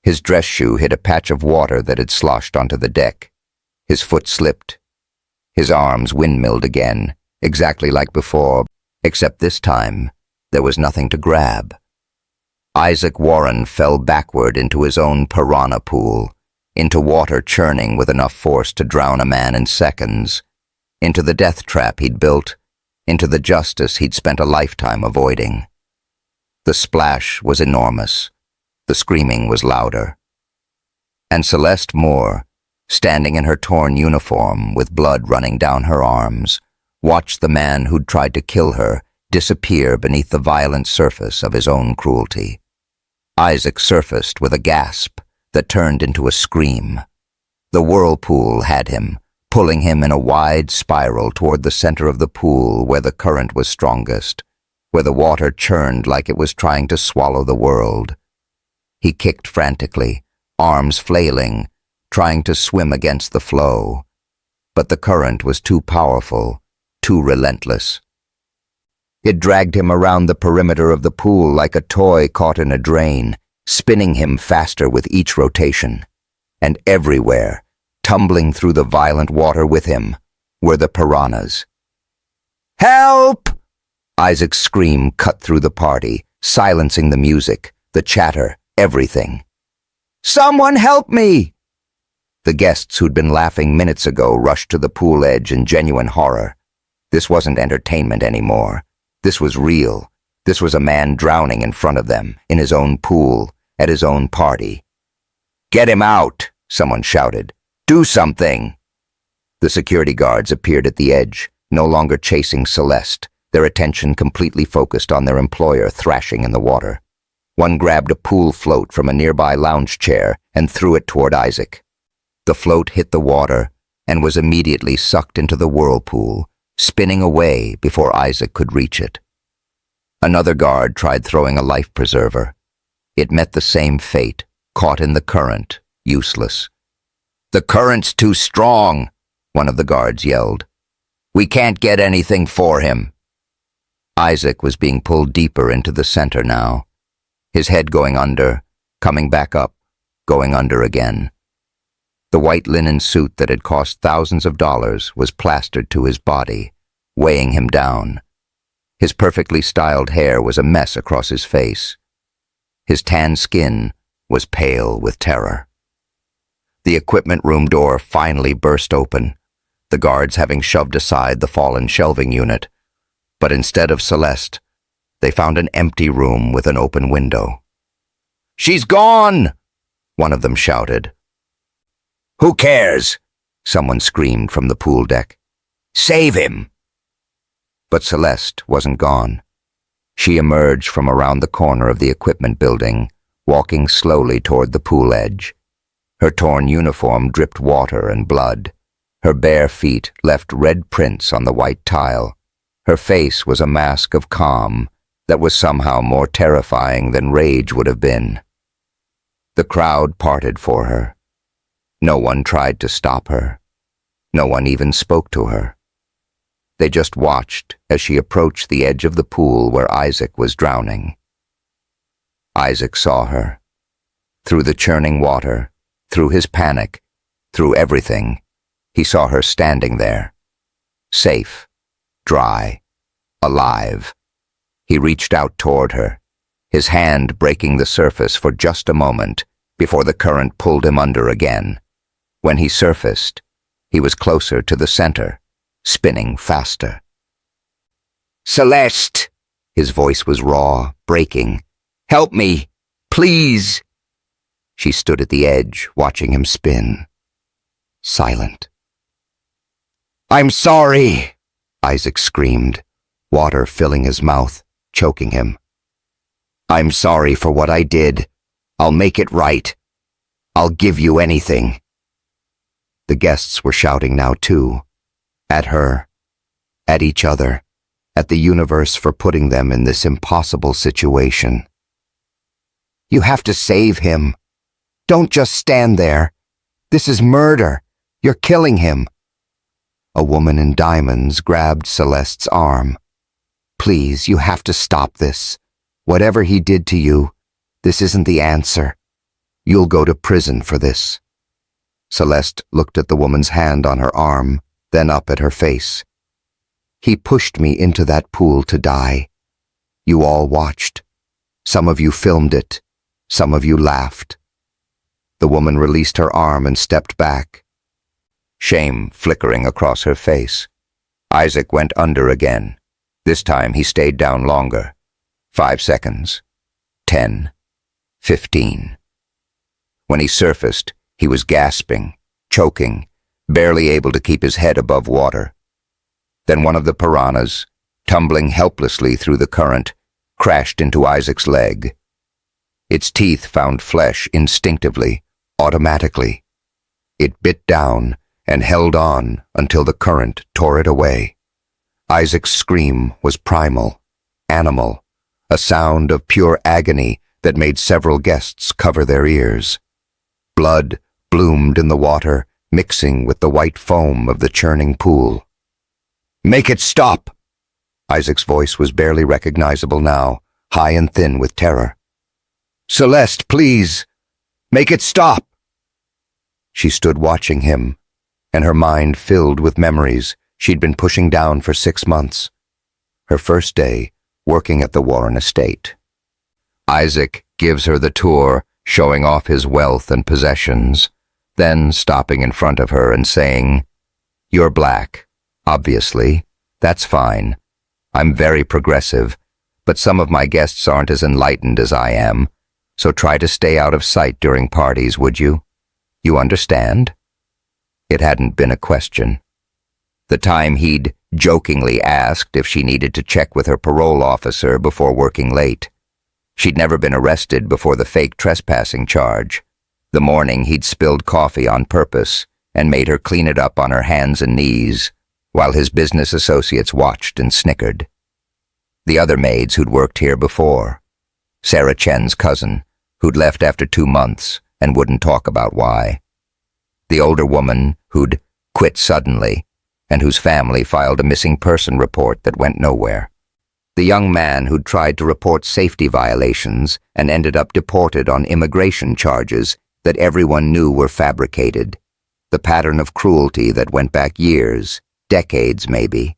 His dress shoe hit a patch of water that had sloshed onto the deck. His foot slipped. His arms windmilled again, exactly like before, except this time there was nothing to grab. Isaac Warren fell backward into his own piranha pool, into water churning with enough force to drown a man in seconds, into the death trap he'd built, into the justice he'd spent a lifetime avoiding. The splash was enormous. The screaming was louder. And Celeste Moore, standing in her torn uniform with blood running down her arms, watched the man who'd tried to kill her disappear beneath the violent surface of his own cruelty. Isaac surfaced with a gasp that turned into a scream. The whirlpool had him, pulling him in a wide spiral toward the center of the pool where the current was strongest, where the water churned like it was trying to swallow the world. He kicked frantically, arms flailing, trying to swim against the flow. But the current was too powerful, too relentless. It dragged him around the perimeter of the pool like a toy caught in a drain, spinning him faster with each rotation. And everywhere, tumbling through the violent water with him, were the piranhas. "Help!" Isaac's scream cut through the party, silencing the music, the chatter, everything. "Someone help me!" The guests who'd been laughing minutes ago rushed to the pool edge in genuine horror. This wasn't entertainment anymore. This was real. This was a man drowning in front of them, in his own pool, at his own party. "Get him out!" someone shouted. "Do something!" The security guards appeared at the edge, no longer chasing Celeste, their attention completely focused on their employer thrashing in the water. One grabbed a pool float from a nearby lounge chair and threw it toward Isaac. The float hit the water and was immediately sucked into the whirlpool, spinning away before Isaac could reach it. Another guard tried throwing a life preserver. It met the same fate, caught in the current, useless. "The current's too strong," one of the guards yelled. "We can't get anything for him." Isaac was being pulled deeper into the center now, his head going under, coming back up, going under again. The white linen suit that had cost thousands of dollars was plastered to his body, weighing him down. His perfectly styled hair was a mess across his face. His tan skin was pale with terror. The equipment room door finally burst open, the guards having shoved aside the fallen shelving unit. But instead of Celeste, they found an empty room with an open window. "She's gone!" one of them shouted. "Who cares?" someone screamed from the pool deck. "Save him!" But Celeste wasn't gone. She emerged from around the corner of the equipment building, walking slowly toward the pool edge. Her torn uniform dripped water and blood. Her bare feet left red prints on the white tile. Her face was a mask of calm that was somehow more terrifying than rage would have been. The crowd parted for her. No one tried to stop her. No one even spoke to her. They just watched as she approached the edge of the pool where Isaac was drowning. Isaac saw her. Through the churning water, through his panic, through everything, he saw her standing there. Safe, dry, alive. He reached out toward her, his hand breaking the surface for just a moment before the current pulled him under again. When he surfaced, he was closer to the center, spinning faster. "Celeste!" His voice was raw, breaking. "Help me! Please!" She stood at the edge, watching him spin. Silent. "I'm sorry!" Isaac screamed, water filling his mouth, choking him. "I'm sorry for what I did. I'll make it right. I'll give you anything." The guests were shouting now too. At her, at each other, at the universe for putting them in this impossible situation. "You have to save him. Don't just stand there. This is murder. You're killing him." A woman in diamonds grabbed Celeste's arm. "Please, you have to stop this. Whatever he did to you, this isn't the answer. You'll go to prison for this." Celeste looked at the woman's hand on her arm, then up at her face. "He pushed me into that pool to die. You all watched. Some of you filmed it. Some of you laughed." The woman released her arm and stepped back, shame flickering across her face. Isaac went under again. This time he stayed down longer. 5 seconds. 10. 15. When he surfaced, he was gasping, choking, barely able to keep his head above water. Then one of the piranhas, tumbling helplessly through the current, crashed into Isaac's leg. Its teeth found flesh instinctively, automatically. It bit down and held on until the current tore it away. Isaac's scream was primal, animal, a sound of pure agony that made several guests cover their ears. Blood bloomed in the water, mixing with the white foam of the churning pool. "Make it stop!" Isaac's voice was barely recognizable now, high and thin with terror. "Celeste, please! Make it stop!" She stood watching him, and her mind filled with memories she'd been pushing down for 6 months. Her first day working at the Warren estate. Isaac gives her the tour, showing off his wealth and possessions, then stopping in front of her and saying, "You're black, obviously. That's fine. I'm very progressive, but some of my guests aren't as enlightened as I am, so try to stay out of sight during parties, would you? You understand?" It hadn't been a question. The time he'd jokingly asked if she needed to check with her parole officer before working late. She'd never been arrested before the fake trespassing charge. The morning he'd spilled coffee on purpose and made her clean it up on her hands and knees, while his business associates watched and snickered. The other maids who'd worked here before. Sarah Chen's cousin, who'd left after 2 months and wouldn't talk about why. The older woman who'd quit suddenly and whose family filed a missing person report that went nowhere. The young man who'd tried to report safety violations and ended up deported on immigration charges that everyone knew were fabricated. The pattern of cruelty that went back years, decades maybe.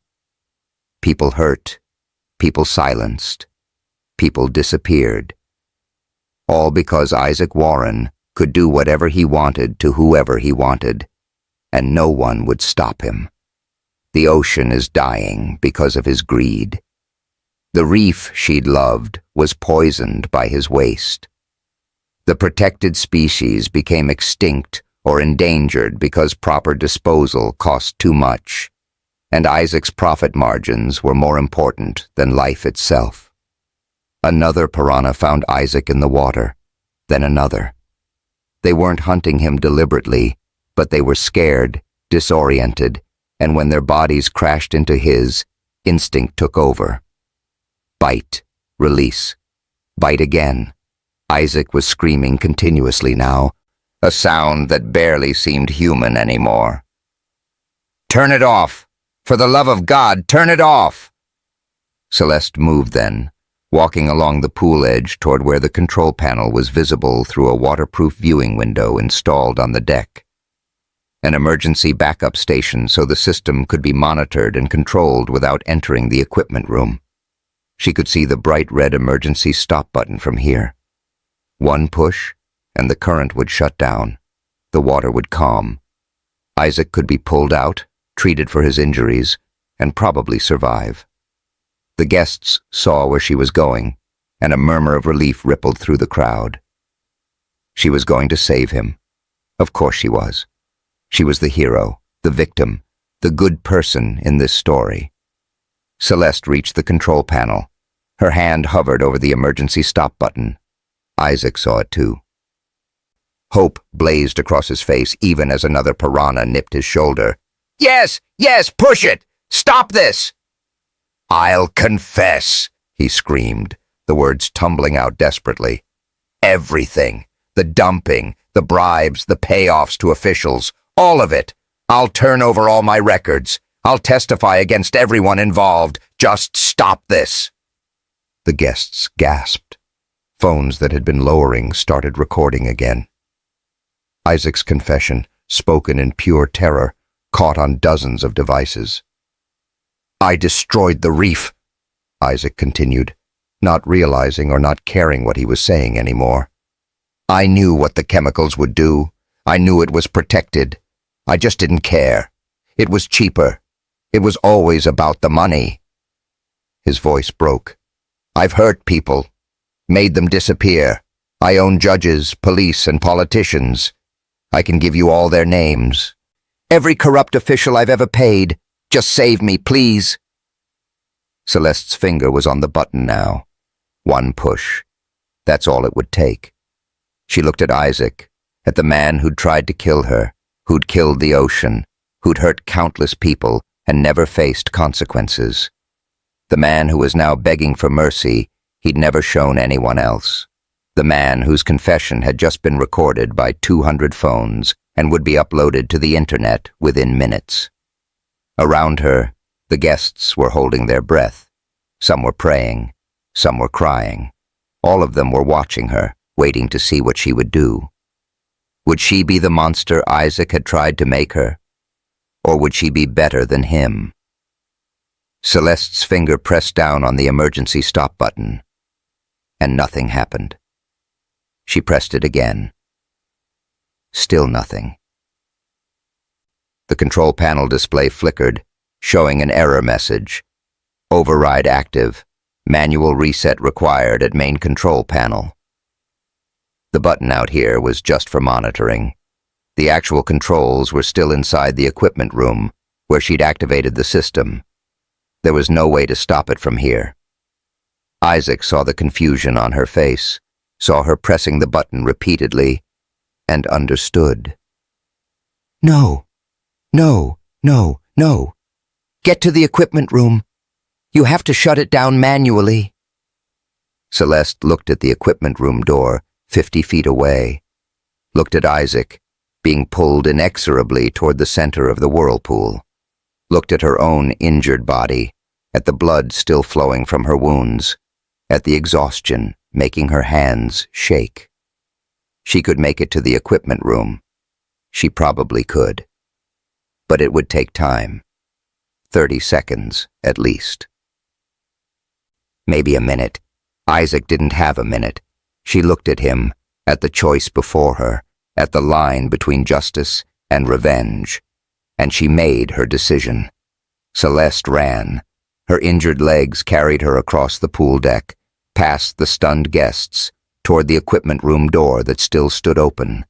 People hurt, people silenced, people disappeared. All because Isaac Warren could do whatever he wanted to whoever he wanted, and no one would stop him. The ocean is dying because of his greed. The reef she'd loved was poisoned by his waste. The protected species became extinct or endangered because proper disposal cost too much, and Isaac's profit margins were more important than life itself. Another piranha found Isaac in the water, then another. They weren't hunting him deliberately, but they were scared, disoriented, and when their bodies crashed into his, instinct took over. Bite, release, bite again. Isaac was screaming continuously now, a sound that barely seemed human anymore. "Turn it off! For the love of God, turn it off! Celeste moved then, walking along the pool edge toward where the control panel was visible through a waterproof viewing window installed on the deck. An emergency backup station so the system could be monitored and controlled without entering the equipment room. She could see the bright red emergency stop button from here. One push, and the current would shut down. The water would calm. Isaac could be pulled out, treated for his injuries, and probably survive. The guests saw where she was going, and a murmur of relief rippled through the crowd. She was going to save him. Of course she was. She was the hero, the victim, the good person in this story. Celeste reached the control panel. Her hand hovered over the emergency stop button. Isaac saw it too. Hope blazed across his face even as another piranha nipped his shoulder. "Yes, yes, push it! Stop this!" "I'll confess," he screamed, the words tumbling out desperately. "Everything. The dumping, the bribes, the payoffs to officials, all of it. I'll turn over all my records. I'll testify against everyone involved. Just stop this." The guests gasped. Phones that had been lowering started recording again. Isaac's confession, spoken in pure terror, caught on dozens of devices. "I destroyed the reef," Isaac continued, not realizing or not caring what he was saying anymore. "I knew what the chemicals would do. I knew it was protected. I just didn't care. It was cheaper. It was always about the money." His voice broke. "I've hurt people, made them disappear. I own judges, police, and politicians. I can give you all their names. Every corrupt official I've ever paid. Just save me, please." Celeste's finger was on the button now. One push. That's all it would take. She looked at Isaac, at the man who'd tried to kill her, who'd killed the ocean, who'd hurt countless people and never faced consequences. The man who was now begging for mercy he'd never shown anyone else. The man whose confession had just been recorded by 200 phones and would be uploaded to the internet within minutes. Around her, the guests were holding their breath. Some were praying, some were crying. All of them were watching her, waiting to see what she would do. Would she be the monster Isaac had tried to make her? Or would she be better than him? Celeste's finger pressed down on the emergency stop button, and nothing happened. She pressed it again. Still nothing. The control panel display flickered, showing an error message. Override active. Manual reset required at main control panel. The button out here was just for monitoring. The actual controls were still inside the equipment room, where she'd activated the system. There was no way to stop it from here. Isaac saw the confusion on her face, saw her pressing the button repeatedly, and understood. "No, no, no, no. Get to the equipment room. You have to shut it down manually." Celeste looked at the equipment room door, 50 feet away, looked at Isaac, being pulled inexorably toward the center of the whirlpool, looked at her own injured body, at the blood still flowing from her wounds, at the exhaustion making her hands shake. She could make it to the equipment room. She probably could. But it would take time. 30 seconds, at least. Maybe a minute. Isaac didn't have a minute. She looked at him, at the choice before her, at the line between justice and revenge, and she made her decision. Celeste ran. Her injured legs carried her across the pool deck, past the stunned guests, toward the equipment room door that still stood open.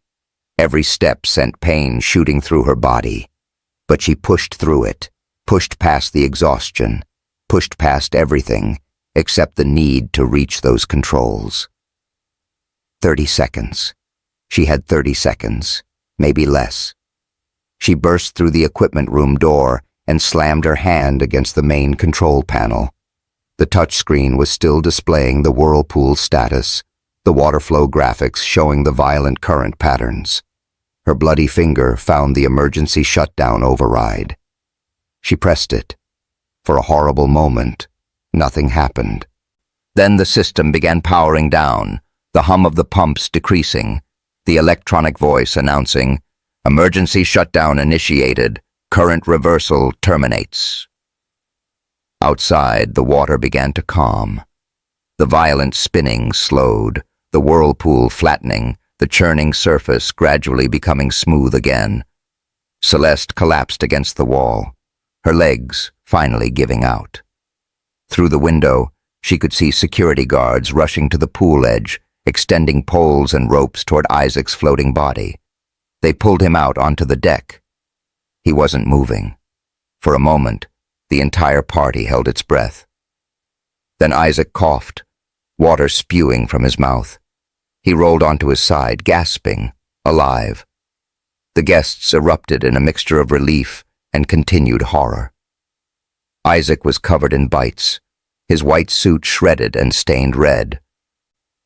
Every step sent pain shooting through her body, but she pushed through it, pushed past the exhaustion, pushed past everything except the need to reach those controls. 30 seconds. She had 30 seconds, maybe less. She burst through the equipment room door and slammed her hand against the main control panel. The touchscreen was still displaying the whirlpool status, the water flow graphics showing the violent current patterns. Her bloody finger found the emergency shutdown override. She pressed it. For a horrible moment, nothing happened. Then the system began powering down, the hum of the pumps decreasing, the electronic voice announcing, "Emergency shutdown initiated. Current reversal terminates." Outside, the water began to calm. The violent spinning slowed, the whirlpool flattening, the churning surface gradually becoming smooth again. Celeste collapsed against the wall, her legs finally giving out. Through the window, she could see security guards rushing to the pool edge, extending poles and ropes toward Isaac's floating body. They pulled him out onto the deck. He wasn't moving. For a moment, the entire party held its breath. Then Isaac coughed, water spewing from his mouth. He rolled onto his side, gasping, alive. The guests erupted in a mixture of relief and continued horror. Isaac was covered in bites, his white suit shredded and stained red.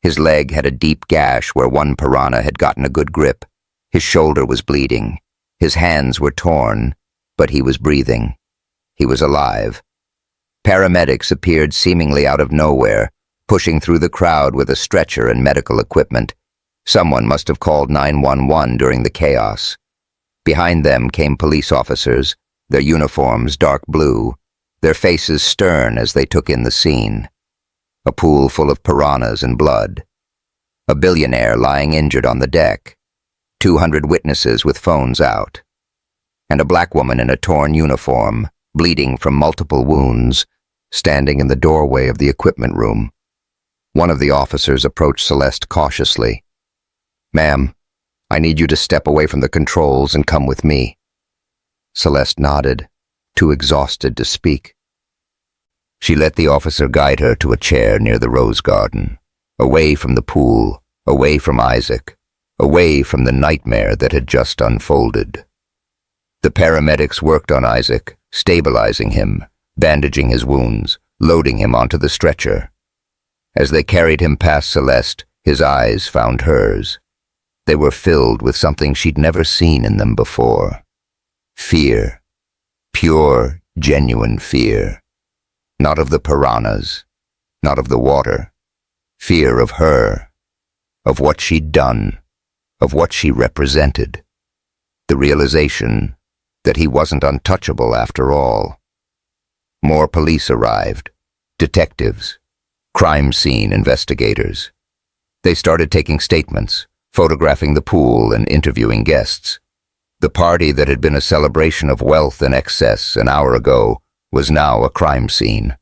His leg had a deep gash where one piranha had gotten a good grip. His shoulder was bleeding. His hands were torn, but he was breathing. He was alive. Paramedics appeared seemingly out of nowhere, pushing through the crowd with a stretcher and medical equipment. Someone must have called 911 during the chaos. Behind them came police officers, their uniforms dark blue, their faces stern as they took in the scene. A pool full of piranhas and blood. A billionaire lying injured on the deck. 200 witnesses with phones out. And a black woman in a torn uniform, bleeding from multiple wounds, standing in the doorway of the equipment room. One of the officers approached Celeste cautiously. "Ma'am, I need you to step away from the controls and come with me." Celeste nodded, too exhausted to speak. She let the officer guide her to a chair near the rose garden, away from the pool, away from Isaac, away from the nightmare that had just unfolded. The paramedics worked on Isaac, stabilizing him, bandaging his wounds, loading him onto the stretcher. As they carried him past Celeste, his eyes found hers. They were filled with something she'd never seen in them before. Fear. Pure, genuine fear. Not of the piranhas, not of the water. Fear of her, of what she'd done, of what she represented. The realization that he wasn't untouchable after all. More police arrived, detectives, crime scene investigators. They started taking statements, photographing the pool and interviewing guests. The party that had been a celebration of wealth and excess an hour ago was now a crime scene.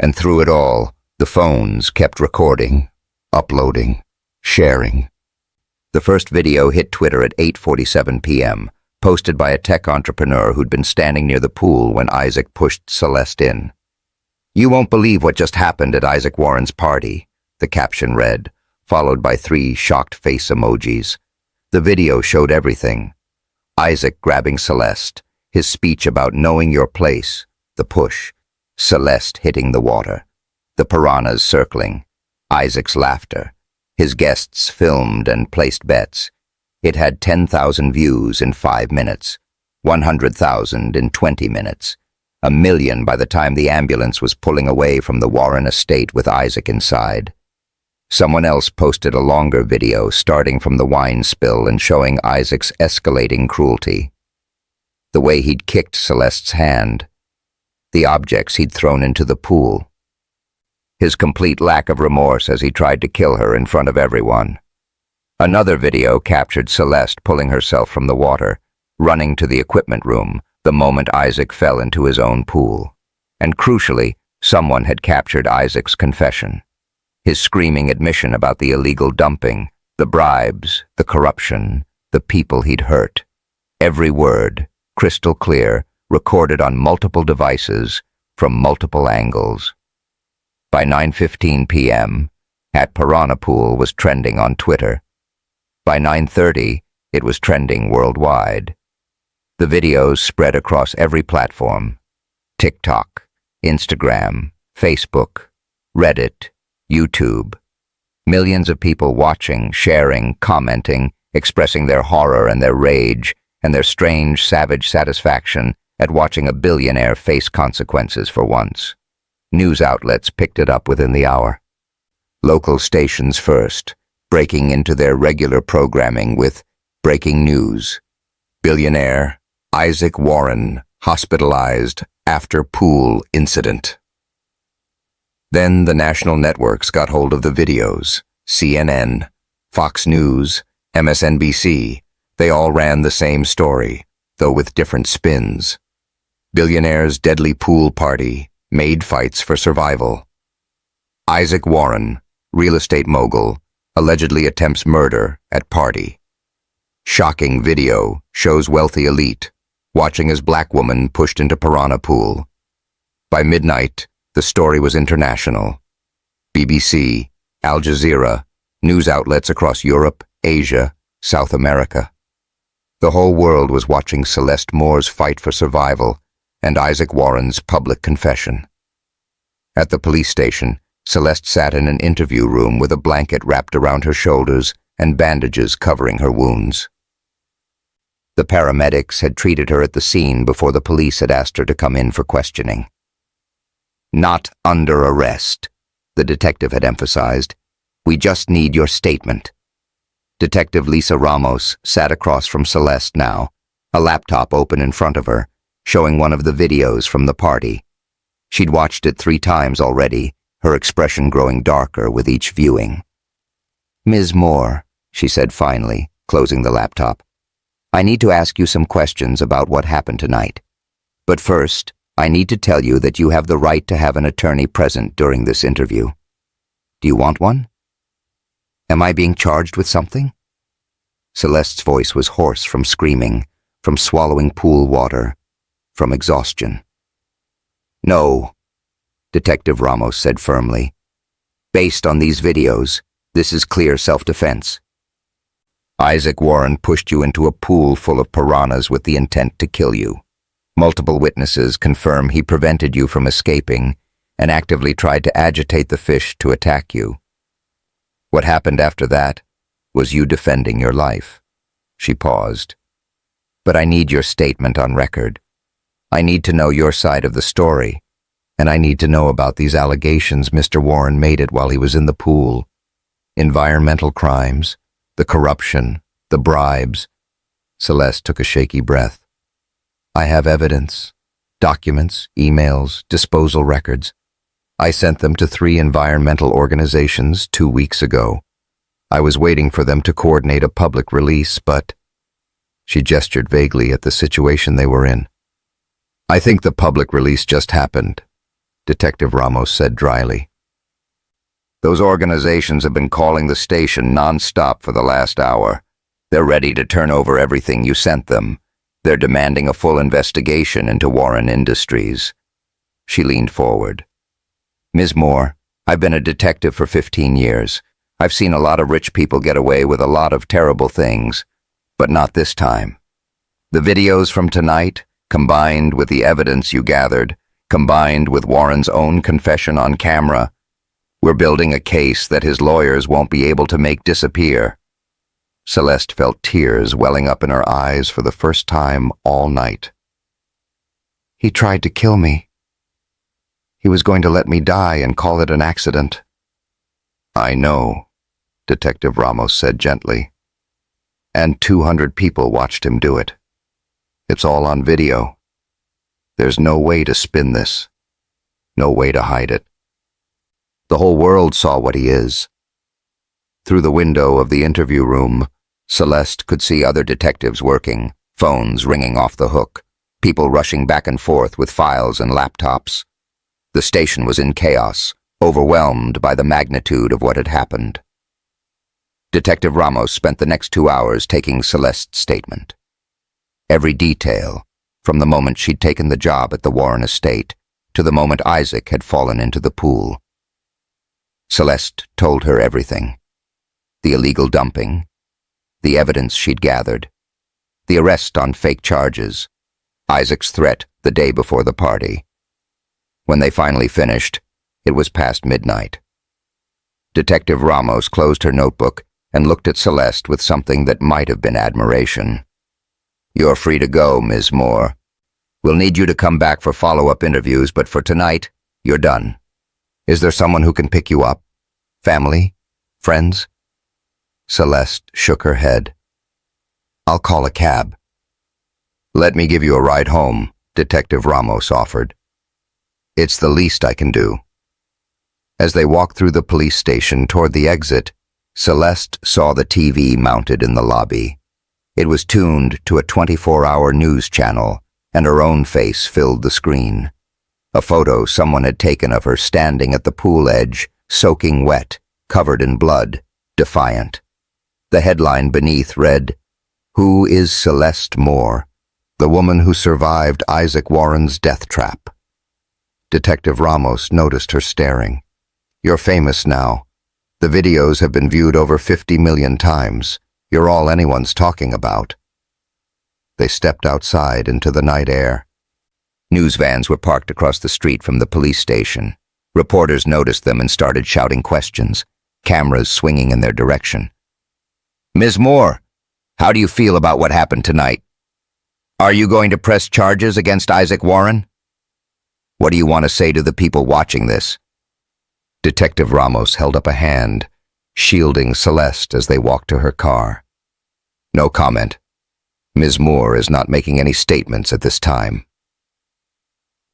And through it all, the phones kept recording, uploading, sharing. The first video hit Twitter at 8:47 p.m., posted by a tech entrepreneur who'd been standing near the pool when Isaac pushed Celeste in. "You won't believe what just happened at Isaac Warren's party," the caption read, followed by 3 shocked face emojis. The video showed everything. Isaac grabbing Celeste, his speech about knowing your place, the push, Celeste hitting the water, the piranhas circling, Isaac's laughter, his guests filmed and placed bets. It had 10,000 views in 5 minutes, 100,000 in 20 minutes, 1 million by the time the ambulance was pulling away from the Warren estate with Isaac inside. Someone else posted a longer video starting from the wine spill and showing Isaac's escalating cruelty. The way he'd kicked Celeste's hand, the objects he'd thrown into the pool, his complete lack of remorse as he tried to kill her in front of everyone. Another video captured Celeste pulling herself from the water, running to the equipment room the moment Isaac fell into his own pool. And crucially, someone had captured Isaac's confession. His screaming admission about the illegal dumping, the bribes, the corruption, the people he'd hurt. Every word, crystal clear, recorded on multiple devices from multiple angles. By 9:15 p.m., @PiranhaPool was trending on Twitter. By 9:30, it was trending worldwide. The videos spread across every platform: TikTok, Instagram, Facebook, Reddit, YouTube. Millions of people watching, sharing, commenting, expressing their horror and their rage and their strange, savage satisfaction at watching a billionaire face consequences for once. News outlets picked it up within the hour. Local stations first, breaking into their regular programming with breaking news. Billionaire Isaac Warren hospitalized after pool incident. Then the national networks got hold of the videos. CNN, Fox News, MSNBC, they all ran the same story, though with different spins. Billionaire's deadly pool party, Maid fights for survival. Isaac Warren, real estate mogul, allegedly attempts murder at party. Shocking video shows wealthy elite watching as black woman pushed into piranha pool. By midnight, the story was international. BBC, Al Jazeera, news outlets across Europe, Asia, South America. The whole world was watching Celeste Moore's fight for survival and Isaac Warren's public confession. At the police station, Celeste sat in an interview room with a blanket wrapped around her shoulders and bandages covering her wounds. The paramedics had treated her at the scene before the police had asked her to come in for questioning. "Not under arrest," the detective had emphasized. "We just need your statement." Detective Lisa Ramos sat across from Celeste now, a laptop open in front of her, showing one of the videos from the party. She'd watched it 3 times already, her expression growing darker with each viewing. "Ms. Moore," she said finally, closing the laptop, "I need to ask you some questions about what happened tonight. But first, I need to tell you that you have the right to have an attorney present during this interview. Do you want one? Am I being charged with something?" Celeste's voice was hoarse from screaming, from swallowing pool water, from exhaustion. "No," Detective Ramos said firmly. "Based on these videos, this is clear self-defense. Isaac Warren pushed you into a pool full of piranhas with the intent to kill you. Multiple witnesses confirm he prevented you from escaping and actively tried to agitate the fish to attack you. What happened after that was you defending your life." She paused. "But I need your statement on record. I need to know your side of the story, and I need to know about these allegations Mr. Warren made it while he was in the pool. Environmental crimes, the corruption, the bribes." Celeste took a shaky breath. "I have evidence, documents, emails, disposal records. I sent them to 3 environmental organizations 2 weeks ago. I was waiting for them to coordinate a public release, but—" She gestured vaguely at the situation they were in. "I think the public release just happened," Detective Ramos said dryly. "Those organizations have been calling the station non-stop for the last hour. They're ready to turn over everything you sent them. They're demanding a full investigation into Warren Industries." She leaned forward. "Ms. Moore, I've been a detective for 15 years. I've seen a lot of rich people get away with a lot of terrible things, but not this time. The videos from tonight, combined with the evidence you gathered, combined with Warren's own confession on camera, we're building a case that his lawyers won't be able to make disappear." Celeste felt tears welling up in her eyes for the first time all night. "He tried to kill me. He was going to let me die and call it an accident." "I know," Detective Ramos said gently. "And 200 people watched him do it. It's all on video. There's no way to spin this. No way to hide it. The whole world saw what he is." Through the window of the interview room, Celeste could see other detectives working, phones ringing off the hook, people rushing back and forth with files and laptops. The station was in chaos, overwhelmed by the magnitude of what had happened. Detective Ramos spent the next 2 hours taking Celeste's statement. Every detail, from the moment she'd taken the job at the Warren estate to the moment Isaac had fallen into the pool. Celeste told her everything. The illegal dumping, the evidence she'd gathered, the arrest on fake charges, Isaac's threat the day before the party. When they finally finished, it was past midnight. Detective Ramos closed her notebook and looked at Celeste with something that might have been admiration. "You're free to go, Ms. Moore. We'll need you to come back for follow-up interviews, but for tonight, you're done. Is there someone who can pick you up? Family? Friends? Celeste shook her head. I'll call a cab. Let me give you a ride home, Detective Ramos offered. It's the least I can do. As they walked through the police station toward the exit, Celeste saw the TV mounted in the lobby. It was tuned to a 24-hour news channel, and her own face filled the screen. A photo someone had taken of her standing at the pool edge, soaking wet, covered in blood, defiant. The headline beneath read, "Who is Celeste Moore, the woman who survived Isaac Warren's death trap?" Detective Ramos noticed her staring. You're famous now. The videos have been viewed over 50 million times. You're all anyone's talking about. They stepped outside into the night air. News vans were parked across the street from the police station. Reporters noticed them and started shouting questions, cameras swinging in their direction. Ms. Moore, how do you feel about what happened tonight? Are you going to press charges against Isaac Warren? What do you want to say to the people watching this? Detective Ramos held up a hand, shielding Celeste as they walked to her car. No comment. Ms. Moore is not making any statements at this time.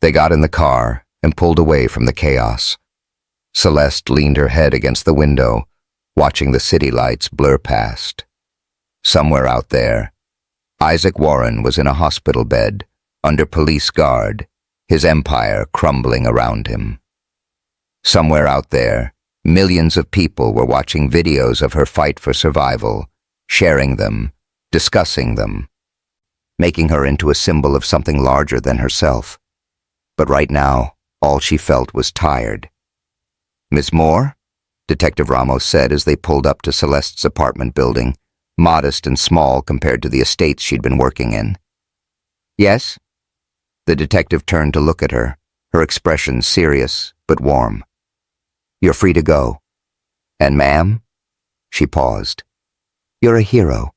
They got in the car and pulled away from the chaos. Celeste leaned her head against the window, watching the city lights blur past. Somewhere out there, Isaac Warren was in a hospital bed, under police guard, his empire crumbling around him. Somewhere out there, millions of people were watching videos of her fight for survival, sharing them, discussing them, making her into a symbol of something larger than herself. But right now, all she felt was tired. Miss Moore? Detective Ramos said as they pulled up to Celeste's apartment building, modest and small compared to the estates she'd been working in. Yes? The detective turned to look at her, her expression serious but warm. You're free to go. And ma'am? She paused. You're a hero.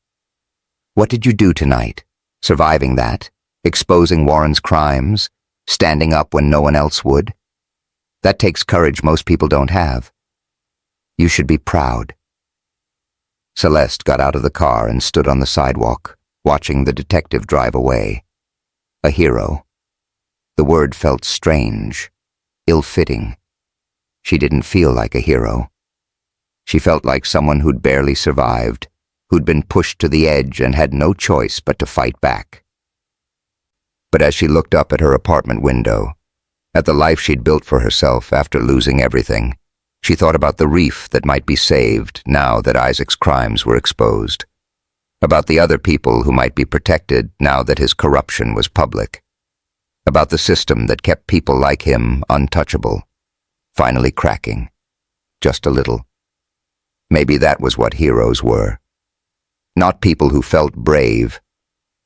What did you do tonight? Surviving that? Exposing Warren's crimes? Standing up when no one else would? That takes courage most people don't have. You should be proud. Celeste got out of the car and stood on the sidewalk, watching the detective drive away. A hero. The word felt strange, ill-fitting. She didn't feel like a hero. She felt like someone who'd barely survived, who'd been pushed to the edge and had no choice but to fight back. But as she looked up at her apartment window, at the life she'd built for herself after losing everything, she thought about the reef that might be saved now that Isaac's crimes were exposed, about the other people who might be protected now that his corruption was public, about the system that kept people like him untouchable, finally cracking, just a little. Maybe that was what heroes were. Not people who felt brave,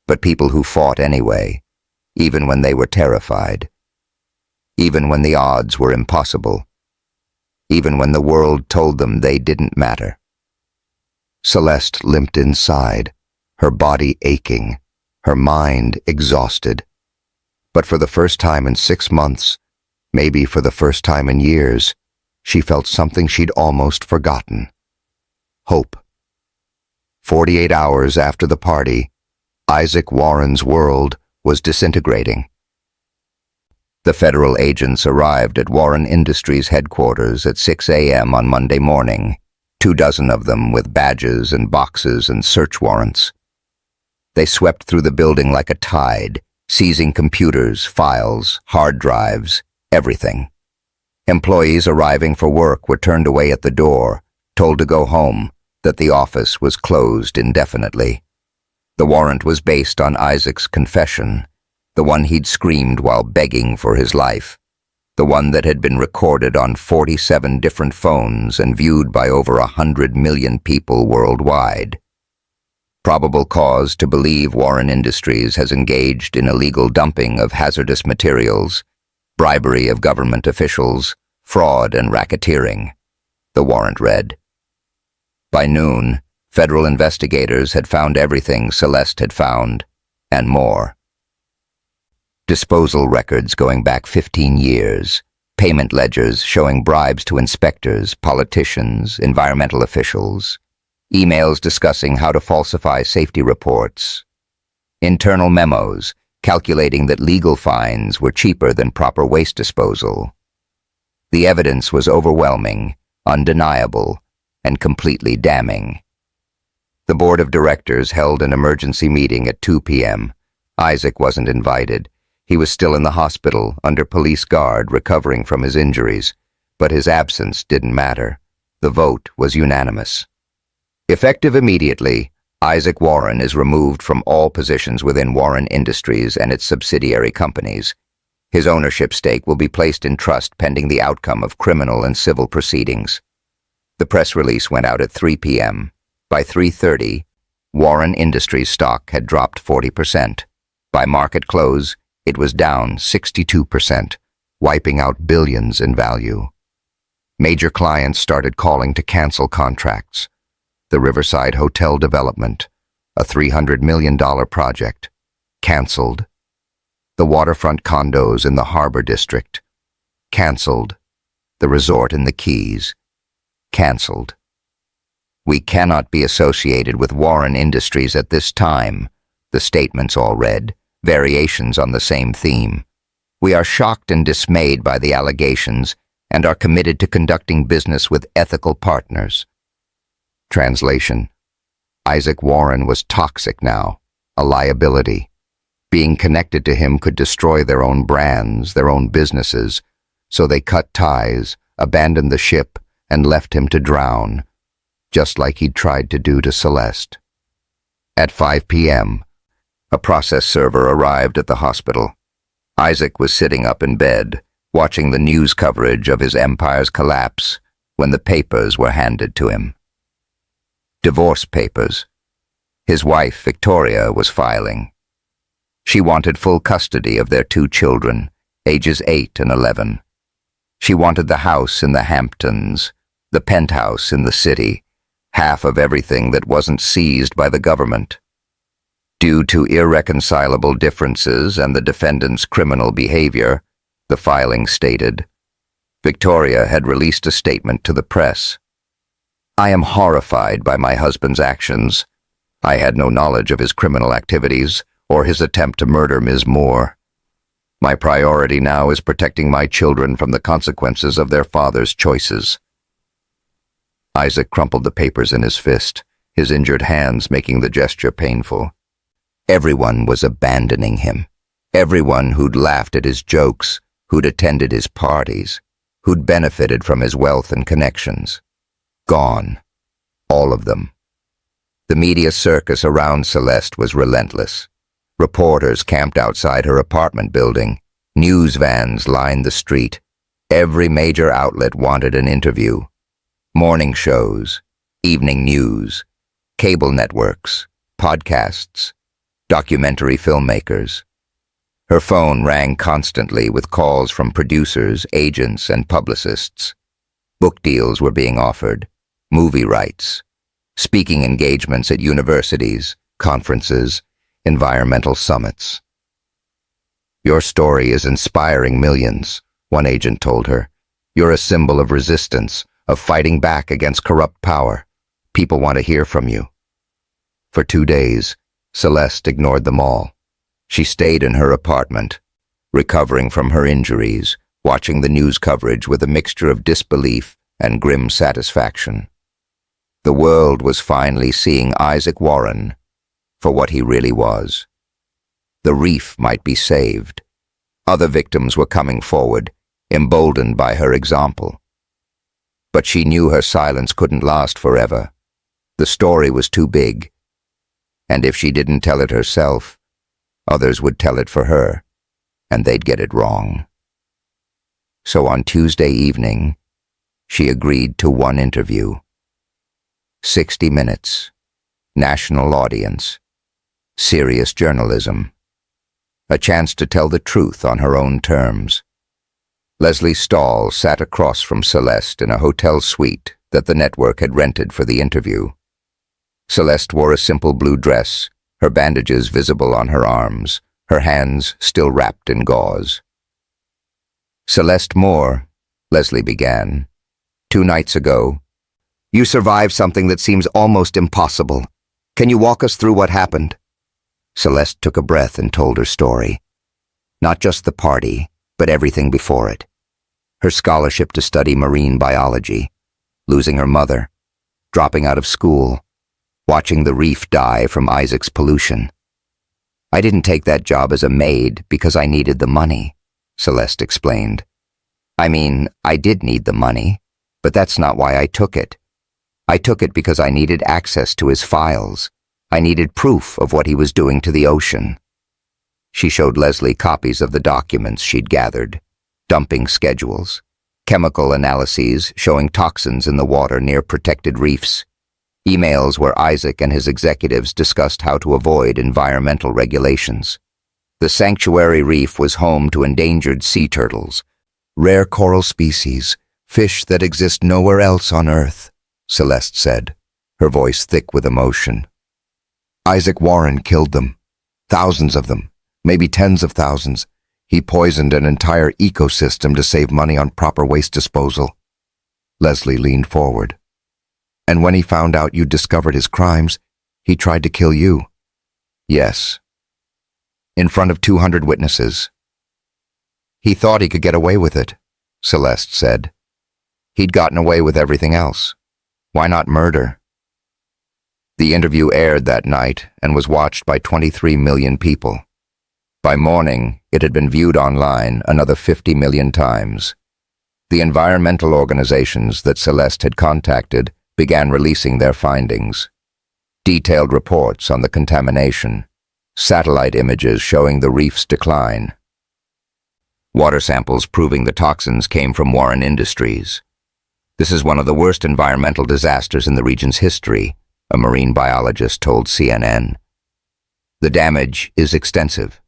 but people who fought anyway, even when they were terrified, even when the odds were impossible, even when the world told them they didn't matter. Celeste limped inside, her body aching, her mind exhausted. But for the first time in 6 months, maybe for the first time in years, she felt something she'd almost forgotten. Hope. 48 hours after the party, Isaac Warren's world was disintegrating. The federal agents arrived at Warren Industries headquarters at 6 a.m. on Monday morning, 24 of them with badges and boxes and search warrants. They swept through the building like a tide, seizing computers, files, hard drives, everything. Employees arriving for work were turned away at the door, told to go home, that the office was closed indefinitely. The warrant was based on Isaac's confession, the one he'd screamed while begging for his life, the one that had been recorded on 47 different phones and viewed by over 100 million people worldwide. Probable cause to believe Warren Industries has engaged in illegal dumping of hazardous materials, bribery of government officials, fraud and racketeering, the warrant read. By noon, federal investigators had found everything Celeste had found, and more. Disposal records going back 15 years, payment ledgers showing bribes to inspectors, politicians, environmental officials, emails discussing how to falsify safety reports, internal memos calculating that legal fines were cheaper than proper waste disposal. The evidence was overwhelming, undeniable, and completely damning. The board of directors held an emergency meeting at 2 p.m. Isaac wasn't invited. He was still in the hospital, under police guard, recovering from his injuries, but his absence didn't matter. The vote was unanimous. Effective immediately, Isaac Warren is removed from all positions within Warren Industries and its subsidiary companies. His ownership stake will be placed in trust pending the outcome of criminal and civil proceedings. The press release went out at 3 p.m. By 3:30, Warren Industries stock had dropped 40%. By market close, it was down 62%, wiping out billions in value. Major clients started calling to cancel contracts. The Riverside Hotel development, a $300 million project, canceled. The waterfront condos in the Harbor District, canceled. The resort in the Keys, canceled. "We cannot be associated with Warren Industries at this time," the statements all read, variations on the same theme. "We are shocked and dismayed by the allegations and are committed to conducting business with ethical partners." Translation: Isaac Warren was toxic now, a liability. Being connected to him could destroy their own brands, their own businesses, so they cut ties, abandoned the ship, and left him to drown, just like he'd tried to do to Celeste. At 5 p.m., a process server arrived at the hospital. Isaac was sitting up in bed, watching the news coverage of his empire's collapse, when the papers were handed to him. Divorce papers. His wife, Victoria, was filing. She wanted full custody of their 2 children, ages 8 and 11. She wanted the house in the Hamptons, the penthouse in the city, half of everything that wasn't seized by the government. Due to irreconcilable differences and the defendant's criminal behavior, the filing stated, Victoria had released a statement to the press. "I am horrified by my husband's actions. I had no knowledge of his criminal activities or his attempt to murder Ms. Moore. My priority now is protecting my children from the consequences of their father's choices." Isaac crumpled the papers in his fist, his injured hands making the gesture painful. Everyone was abandoning him. Everyone who'd laughed at his jokes, who'd attended his parties, who'd benefited from his wealth and connections. Gone. All of them. The media circus around Celeste was relentless. Reporters camped outside her apartment building. News vans lined the street. Every major outlet wanted an interview. Morning shows, evening news, cable networks, podcasts, documentary filmmakers. Her phone rang constantly with calls from producers, agents, and publicists. Book deals were being offered, movie rights, speaking engagements at universities, conferences, environmental summits. "Your story is inspiring millions," one agent told her. "You're a symbol of resistance, of fighting back against corrupt power. People want to hear from you." For 2 days, Celeste ignored them all. She stayed in her apartment, recovering from her injuries, watching the news coverage with a mixture of disbelief and grim satisfaction. The world was finally seeing Isaac Warren for what he really was. The reef might be saved. Other victims were coming forward, emboldened by her example. But she knew her silence couldn't last forever. The story was too big, and if she didn't tell it herself, others would tell it for her, and they'd get it wrong. So on Tuesday evening, she agreed to one interview. 60 minutes, national audience, serious journalism, a chance to tell the truth on her own terms. Leslie Stahl sat across from Celeste in a hotel suite that the network had rented for the interview. Celeste wore a simple blue dress, her bandages visible on her arms, her hands still wrapped in gauze. "Celeste Moore," Leslie began. "2 nights ago, you survived something that seems almost impossible. Can you walk us through what happened?" Celeste took a breath and told her story. Not just the party, but everything before it. Her scholarship to study marine biology, losing her mother, dropping out of school, watching the reef die from Isaac's pollution. "I didn't take that job as a maid because I needed the money," Celeste explained. "I mean, I did need the money, but that's not why I took it. I took it because I needed access to his files. I needed proof of what he was doing to the ocean." She showed Leslie copies of the documents she'd gathered, dumping schedules, chemical analyses showing toxins in the water near protected reefs, emails where Isaac and his executives discussed how to avoid environmental regulations. The sanctuary reef was home to endangered sea turtles, rare coral species, fish that exist nowhere else on Earth, Celeste said, her voice thick with emotion. "Isaac Warren killed them. Thousands of them, maybe tens of thousands. He poisoned an entire ecosystem to save money on proper waste disposal." Leslie leaned forward. "And when he found out you discovered his crimes, he tried to kill you." "Yes. In front of 200 witnesses. He thought he could get away with it," Celeste said. "He'd gotten away with everything else. Why not murder?" The interview aired that night and was watched by 23 million people. By morning, it had been viewed online another 50 million times. The environmental organizations that Celeste had contacted began releasing their findings. Detailed reports on the contamination, satellite images showing the reef's decline. Water samples proving the toxins came from Warren Industries. "This is one of the worst environmental disasters in the region's history," a marine biologist told CNN. "The damage is extensive.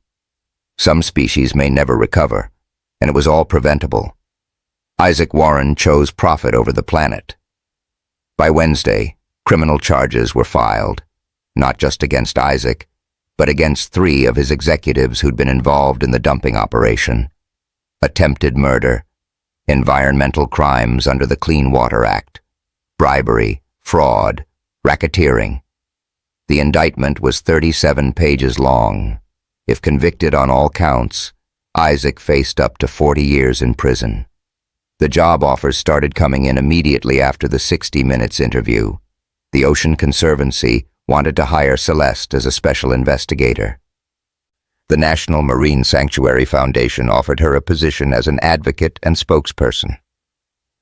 Some species may never recover, and it was all preventable. Isaac Warren chose profit over the planet." By Wednesday, criminal charges were filed, not just against Isaac, but against 3 of his executives who'd been involved in the dumping operation. Attempted murder, environmental crimes under the Clean Water Act, bribery, fraud, racketeering. The indictment was 37 pages long. If convicted on all counts, Isaac faced up to 40 years in prison. The job offers started coming in immediately after the 60 Minutes interview. The Ocean Conservancy wanted to hire Celeste as a special investigator. The National Marine Sanctuary Foundation offered her a position as an advocate and spokesperson.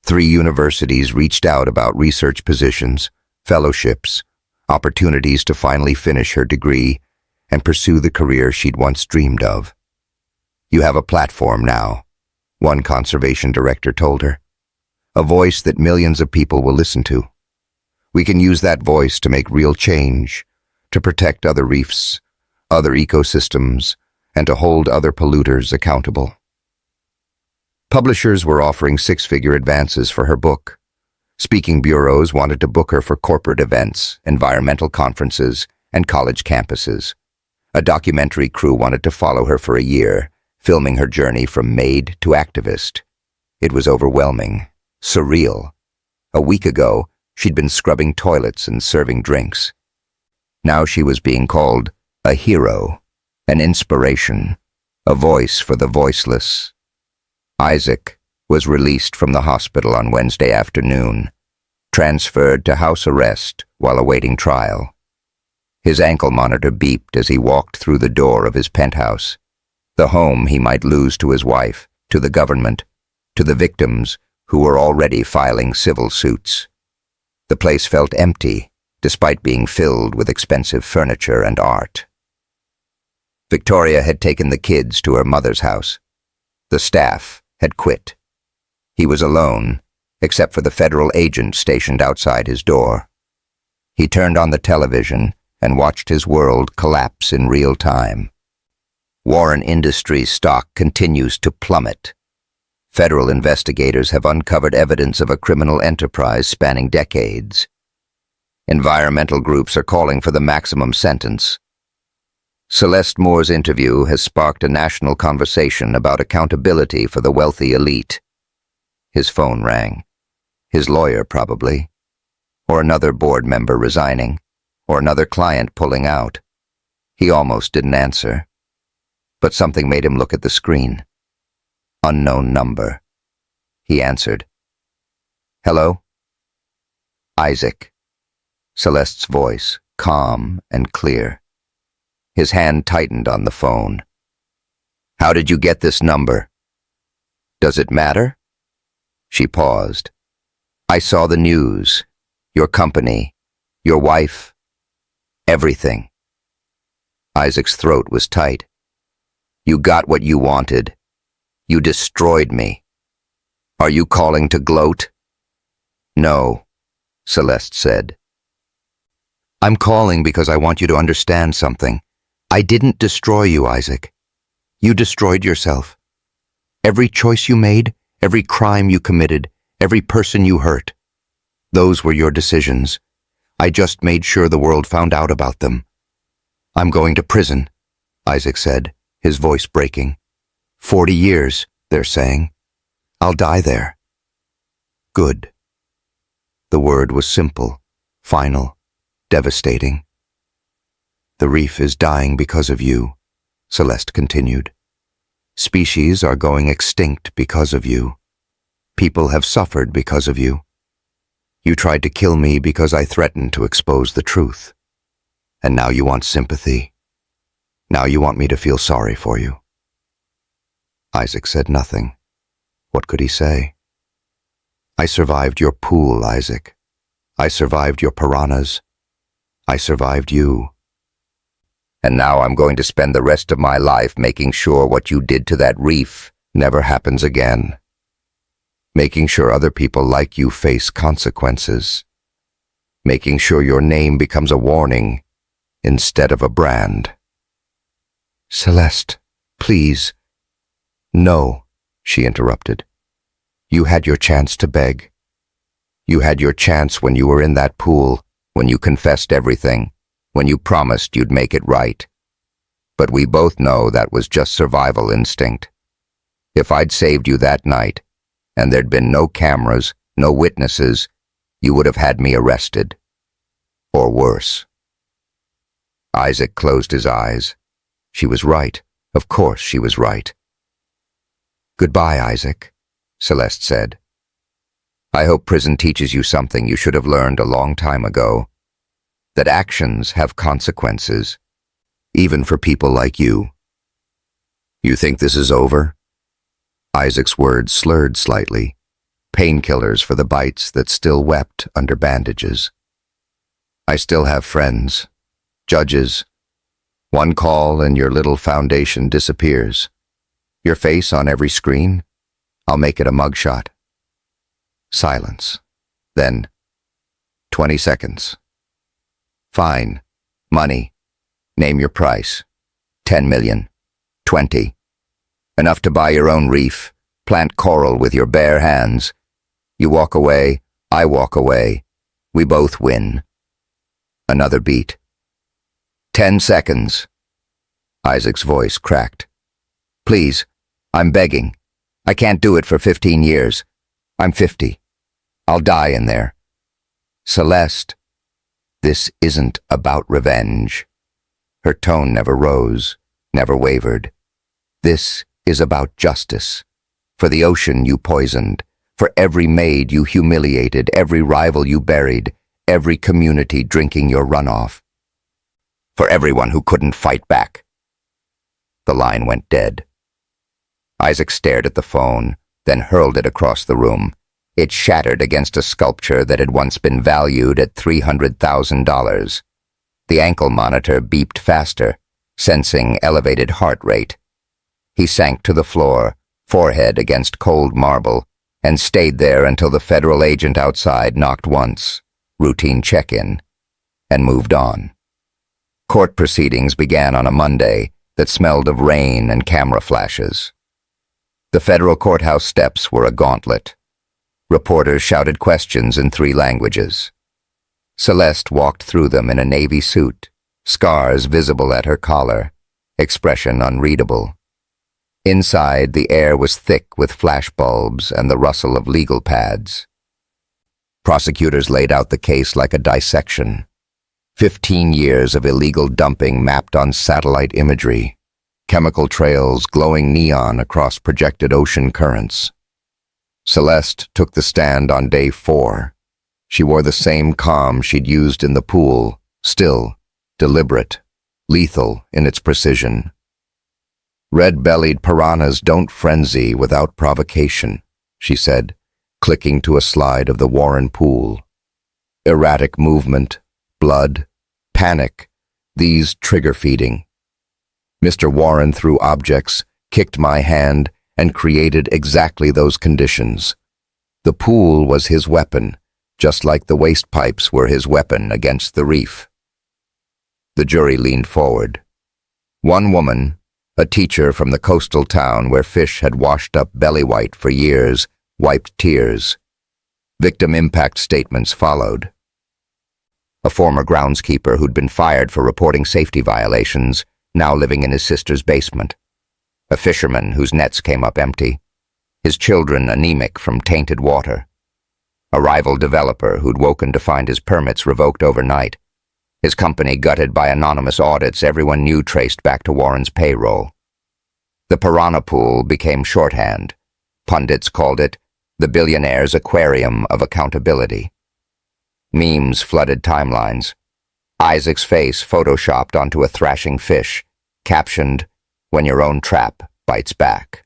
3 universities reached out about research positions, fellowships, opportunities to finally finish her degree and pursue the career she'd once dreamed of. "You have a platform now," one conservation director told her. "A voice that millions of people will listen to. We can use that voice to make real change, to protect other reefs, other ecosystems, and to hold other polluters accountable." Publishers were offering 6-figure advances for her book. Speaking bureaus wanted to book her for corporate events, environmental conferences, and college campuses. A documentary crew wanted to follow her for a year, filming her journey from maid to activist. It was overwhelming, surreal. A week ago, she'd been scrubbing toilets and serving drinks. Now she was being called a hero, an inspiration, a voice for the voiceless. Isaac was released from the hospital on Wednesday afternoon, transferred to house arrest while awaiting trial. His ankle monitor beeped as he walked through the door of his penthouse, the home he might lose to his wife, to the government, to the victims who were already filing civil suits. The place felt empty, despite being filled with expensive furniture and art. Victoria had taken the kids to her mother's house. The staff had quit. He was alone, except for the federal agent stationed outside his door. He turned on the television and watched his world collapse in real time. Warren Industries stock continues to plummet. Federal investigators have uncovered evidence of a criminal enterprise spanning decades. Environmental groups are calling for the maximum sentence. Celeste Moore's interview has sparked a national conversation about accountability for the wealthy elite. His phone rang. His lawyer, probably. Or another board member resigning. Or another client pulling out. He almost didn't answer. But something made him look at the screen. Unknown number. He answered. Hello? Isaac. Celeste's voice, calm and clear. His hand tightened on the phone. How did you get this number? Does it matter? She paused. I saw the news, your company, your wife, everything. Isaac's throat was tight. You got what you wanted. You destroyed me. Are you calling to gloat? No, Celeste said. I'm calling because I want you to understand something. I didn't destroy you, Isaac. You destroyed yourself. Every choice you made, every crime you committed, every person you hurt. Those were your decisions. I just made sure the world found out about them. I'm going to prison, Isaac said, his voice breaking. 40 years, they're saying. I'll die there. Good. The word was simple, final, devastating. The reef is dying because of you, Celeste continued. Species are going extinct because of you. People have suffered because of you. You tried to kill me because I threatened to expose the truth. And now you want sympathy. Now you want me to feel sorry for you. Isaac said nothing. What could he say? I survived your pool, Isaac. I survived your piranhas. I survived you. And now I'm going to spend the rest of my life making sure what you did to that reef never happens again. Making sure other people like you face consequences. Making sure your name becomes a warning instead of a brand. Celeste, please. No, she interrupted. You had your chance to beg. You had your chance when you were in that pool, when you confessed everything, when you promised you'd make it right. But we both know that was just survival instinct. If I'd saved you that night, and there'd been no cameras, no witnesses, you would have had me arrested. Or worse. Isaac closed his eyes. She was right. Of course she was right. Goodbye, Isaac, Celeste said. I hope prison teaches you something you should have learned a long time ago. That actions have consequences, even for people like you. You think this is over? Isaac's words slurred slightly, painkillers for the bites that still wept under bandages. I still have friends, judges. One call and your little foundation disappears. Your face on every screen? I'll make it a mugshot. Silence. Then, 20 seconds. Fine. Money. Name your price. 10 million. 20. Enough to buy your own reef, plant coral with your bare hands. You walk away, I walk away. We both win. Another beat. 10 seconds. Isaac's voice cracked. Please, I'm begging. I can't do it for 15 years. I'm 50. I'll die in there. Celeste. This isn't about revenge. Her tone never rose, never wavered. This is about justice. For the ocean you poisoned, for every maid you humiliated, every rival you buried, every community drinking your runoff. For everyone who couldn't fight back. The line went dead. Isaac stared at the phone, then hurled it across the room. It shattered against a sculpture that had once been valued at $300,000. The ankle monitor beeped faster, sensing elevated heart rate. He sank to the floor, forehead against cold marble, and stayed there until the federal agent outside knocked once, routine check-in, and moved on. Court proceedings began on a Monday that smelled of rain and camera flashes. The federal courthouse steps were a gauntlet. Reporters shouted questions in 3 languages. Celeste walked through them in a navy suit, scars visible at her collar, expression unreadable. Inside, the air was thick with flashbulbs and the rustle of legal pads. Prosecutors laid out the case like a dissection. 15 years of illegal dumping mapped on satellite imagery, chemical trails glowing neon across projected ocean currents. Celeste took the stand on day 4. She wore the same calm she'd used in the pool, still, deliberate, lethal in its precision. Red-bellied piranhas don't frenzy without provocation, she said, clicking to a slide of the Warren pool. Erratic movement, blood, panic, these trigger-feeding. Mr. Warren threw objects, kicked my hand, and created exactly those conditions. The pool was his weapon, just like the waste pipes were his weapon against the reef. The jury leaned forward. One woman, a teacher from the coastal town where fish had washed up belly-white for years, wiped tears. Victim impact statements followed. A former groundskeeper who'd been fired for reporting safety violations, now living in his sister's basement. A fisherman whose nets came up empty. His children anemic from tainted water. A rival developer who'd woken to find his permits revoked overnight. His company gutted by anonymous audits everyone knew traced back to Warren's payroll. The piranha pool became shorthand. Pundits called it the Billionaire's aquarium of accountability. Memes flooded timelines. Isaac's face photoshopped onto a thrashing fish, captioned, "When your own trap bites back."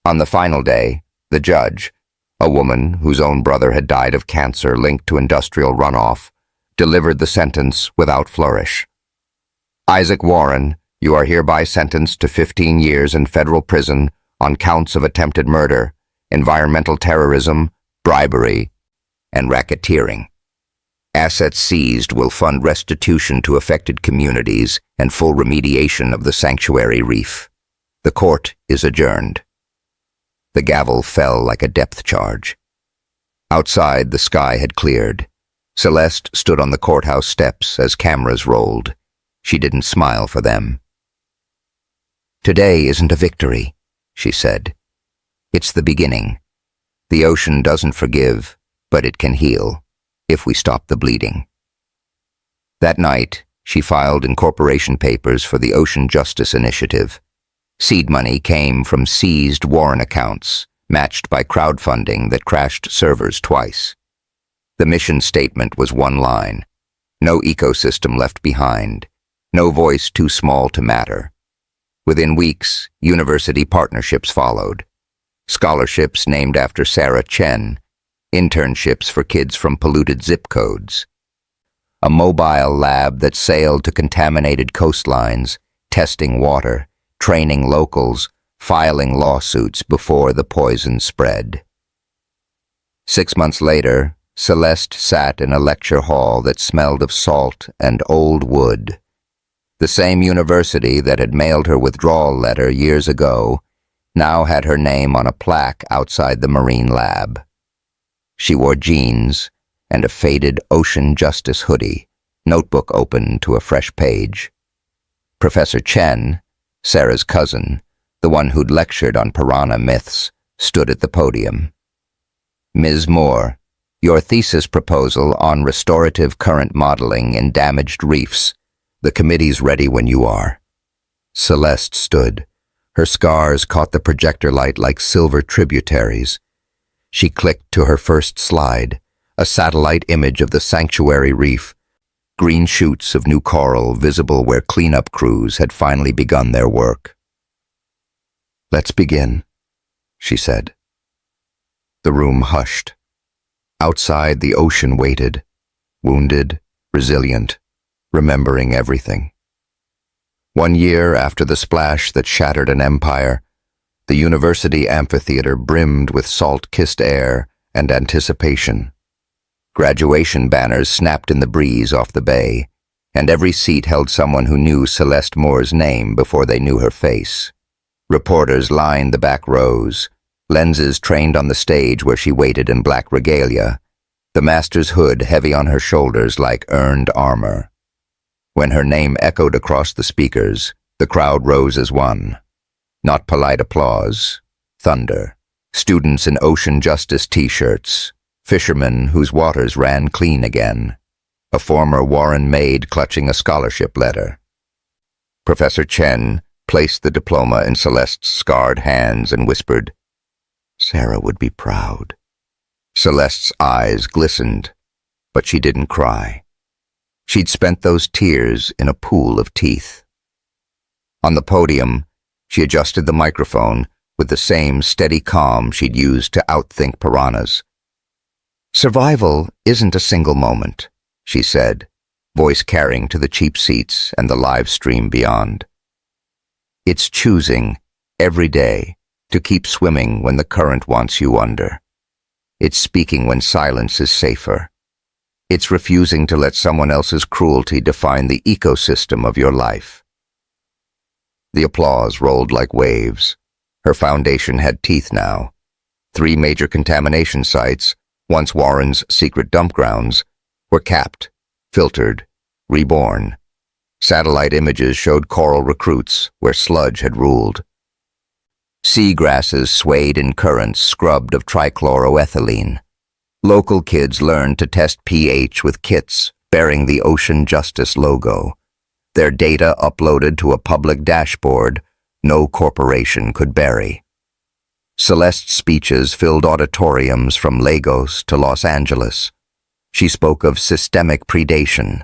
On the final day, the judge, a woman whose own brother had died of cancer linked to industrial runoff, delivered the sentence without flourish. Isaac Warren, you are hereby sentenced to 15 years in federal prison on counts of attempted murder, environmental terrorism, bribery, and racketeering. Assets seized will fund restitution to affected communities and full remediation of the sanctuary reef. The court is adjourned. The gavel fell like a depth charge. Outside, the sky had cleared. Celeste stood on the courthouse steps as cameras rolled. She didn't smile for them. "Today isn't a victory," she said. "It's the beginning. The ocean doesn't forgive, but it can heal, if we stop the bleeding." That night, she filed incorporation papers for the Ocean Justice Initiative. Seed money came from seized Warren accounts, matched by crowdfunding that crashed servers twice. The mission statement was one line: no ecosystem left behind, no voice too small to matter. Within weeks, university partnerships followed. Scholarships named after Sarah Chen, internships for kids from polluted zip codes. A mobile lab that sailed to contaminated coastlines, testing water, training locals, filing lawsuits before the poison spread. 6 months later, Celeste sat in a lecture hall that smelled of salt and old wood. The same university that had mailed her withdrawal letter years ago now had her name on a plaque outside the marine lab. She wore jeans and a faded Ocean Justice hoodie, notebook open to a fresh page. Professor Chen, Sarah's cousin, the one who'd lectured on piranha myths, stood at the podium. "Ms. Moore, your thesis proposal on restorative current modeling in damaged reefs. The committee's ready when you are." Celeste stood. Her scars caught the projector light like silver tributaries. She clicked to her first slide, a satellite image of the sanctuary reef, green shoots of new coral visible where cleanup crews had finally begun their work. "Let's begin," she said. The room hushed. Outside, the ocean waited, wounded, resilient, remembering everything. 1 year after the splash that shattered an empire, the university amphitheater brimmed with salt-kissed air and anticipation. Graduation banners snapped in the breeze off the bay, and every seat held someone who knew Celeste Moore's name before they knew her face. Reporters lined the back rows, lenses trained on the stage where she waited in black regalia, the master's hood heavy on her shoulders like earned armor. When her name echoed across the speakers, The crowd rose as one. Not polite applause, thunder. Students in ocean justice t-shirts, fishermen whose waters ran clean again, a former Warren Maid clutching a scholarship letter. Professor Chen placed the diploma in Celeste's scarred hands and whispered, "Sarah would be proud." Celeste's eyes glistened, but she didn't cry. She'd spent those tears in a pool of teeth. On the podium, she adjusted the microphone with the same steady calm she'd used to outthink piranhas. "Survival isn't a single moment," she said, voice carrying to the cheap seats and the live stream beyond. "It's choosing, every day, to keep swimming when the current wants you under. It's speaking when silence is safer. It's refusing to let someone else's cruelty define the ecosystem of your life." The applause rolled like waves. Her foundation had teeth now. 3 major contamination sites, once Warren's secret dump grounds, were capped, filtered, reborn. Satellite images showed coral recruits where sludge had ruled. Seagrasses swayed in currents scrubbed of trichloroethylene. Local kids learned to test pH with kits bearing the Ocean Justice logo. Their data uploaded to a public dashboard no corporation could bury. Celeste's speeches filled auditoriums from Lagos to Los Angeles. She spoke of systemic predation,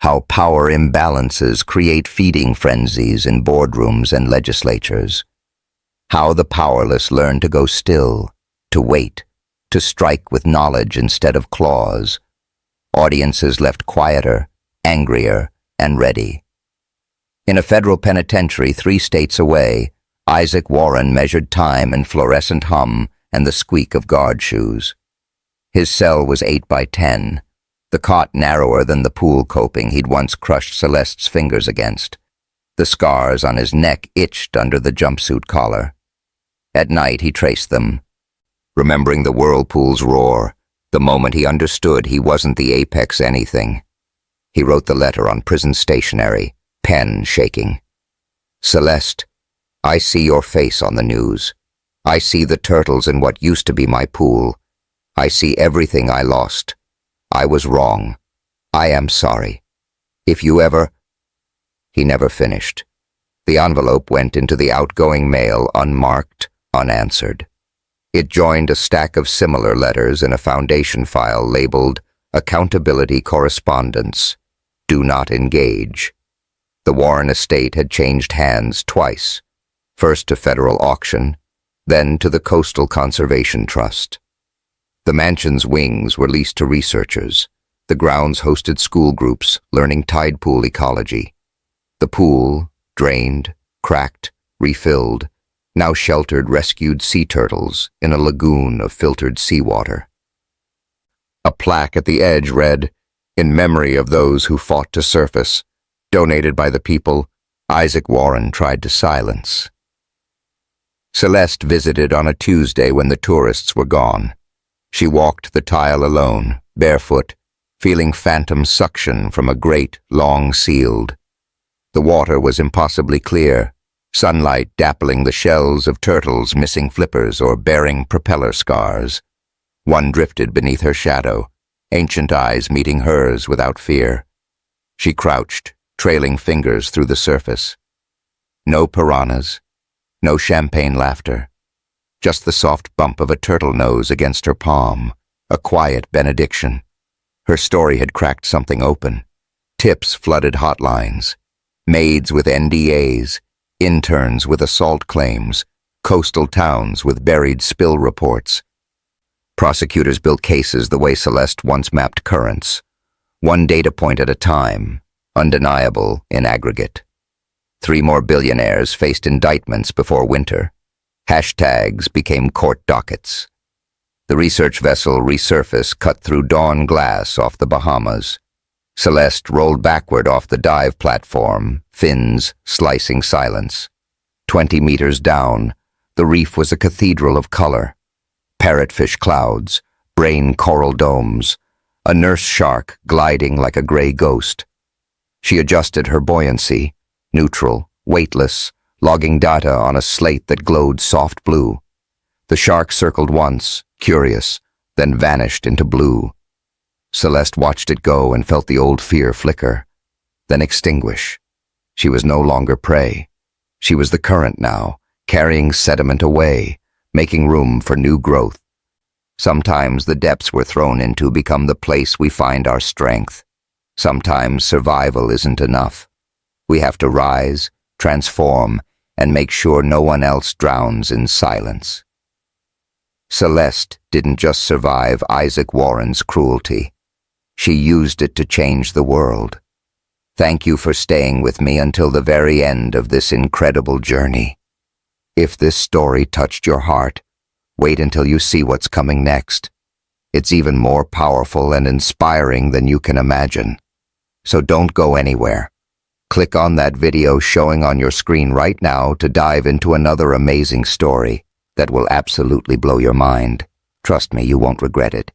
how power imbalances create feeding frenzies in boardrooms and legislatures, how the powerless learn to go still, to wait, to strike with knowledge instead of claws. Audiences left quieter, angrier, and ready. In a federal penitentiary 3 states away, Isaac Warren measured time in fluorescent hum and the squeak of guard shoes. His cell was 8 by 10, the cot narrower than the pool coping he'd once crushed Celeste's fingers against. The scars on his neck itched under the jumpsuit collar. At night he traced them, remembering the whirlpool's roar, the moment he understood he wasn't the apex anything. He wrote the letter on prison stationery, pen shaking. "Celeste, I see your face on the news. I see the turtles in what used to be my pool. I see everything I lost. I was wrong. I am sorry. If you ever—" He never finished. The envelope went into the outgoing mail unmarked, unanswered. It joined a stack of similar letters in a foundation file labeled Accountability Correspondence. Do not engage. The Warren estate had changed hands twice, first to federal auction, then to the Coastal Conservation Trust. The mansion's wings were leased to researchers. The grounds hosted school groups learning tide pool ecology. The pool, drained, cracked, refilled, now sheltered rescued sea turtles in a lagoon of filtered seawater. A plaque at the edge read, "In memory of those who fought to surface, donated by the people Isaac Warren tried to silence." Celeste visited on a Tuesday when the tourists were gone. She walked the tile alone, barefoot, feeling phantom suction from a grate long sealed. The water was impossibly clear, sunlight dappling the shells of turtles missing flippers or bearing propeller scars. One drifted beneath her shadow, ancient eyes meeting hers without fear. She crouched, trailing fingers through the surface. No piranhas, no champagne laughter, just the soft bump of a turtle nose against her palm, a quiet benediction. Her story had cracked something open. Tips flooded hotlines, maids with NDAs, interns with assault claims, coastal towns with buried spill reports. Prosecutors built cases the way Celeste once mapped currents, one data point at a time, undeniable in aggregate. 3 more billionaires faced indictments before winter. Hashtags became court dockets. The research vessel Resurface cut through dawn glass off the Bahamas. Celeste rolled backward off the dive platform, fins slicing silence. 20 meters down, the reef was a cathedral of color. Parrotfish clouds, brain coral domes, a nurse shark gliding like a gray ghost. She adjusted her buoyancy, neutral, weightless, logging data on a slate that glowed soft blue. The shark circled once, curious, then vanished into blue. Celeste watched it go and felt the old fear flicker, then extinguish. She was no longer prey. She was the current now, carrying sediment away, making room for new growth. Sometimes the depths we're thrown into become the place we find our strength. Sometimes survival isn't enough. We have to rise, transform, and make sure no one else drowns in silence. Celeste didn't just survive Isaac Warren's cruelty. She used it to change the world. Thank you for staying with me until the very end of this incredible journey. If this story touched your heart, wait until you see what's coming next. It's even more powerful and inspiring than you can imagine. So don't go anywhere. Click on that video showing on your screen right now to dive into another amazing story that will absolutely blow your mind. Trust me, you won't regret it.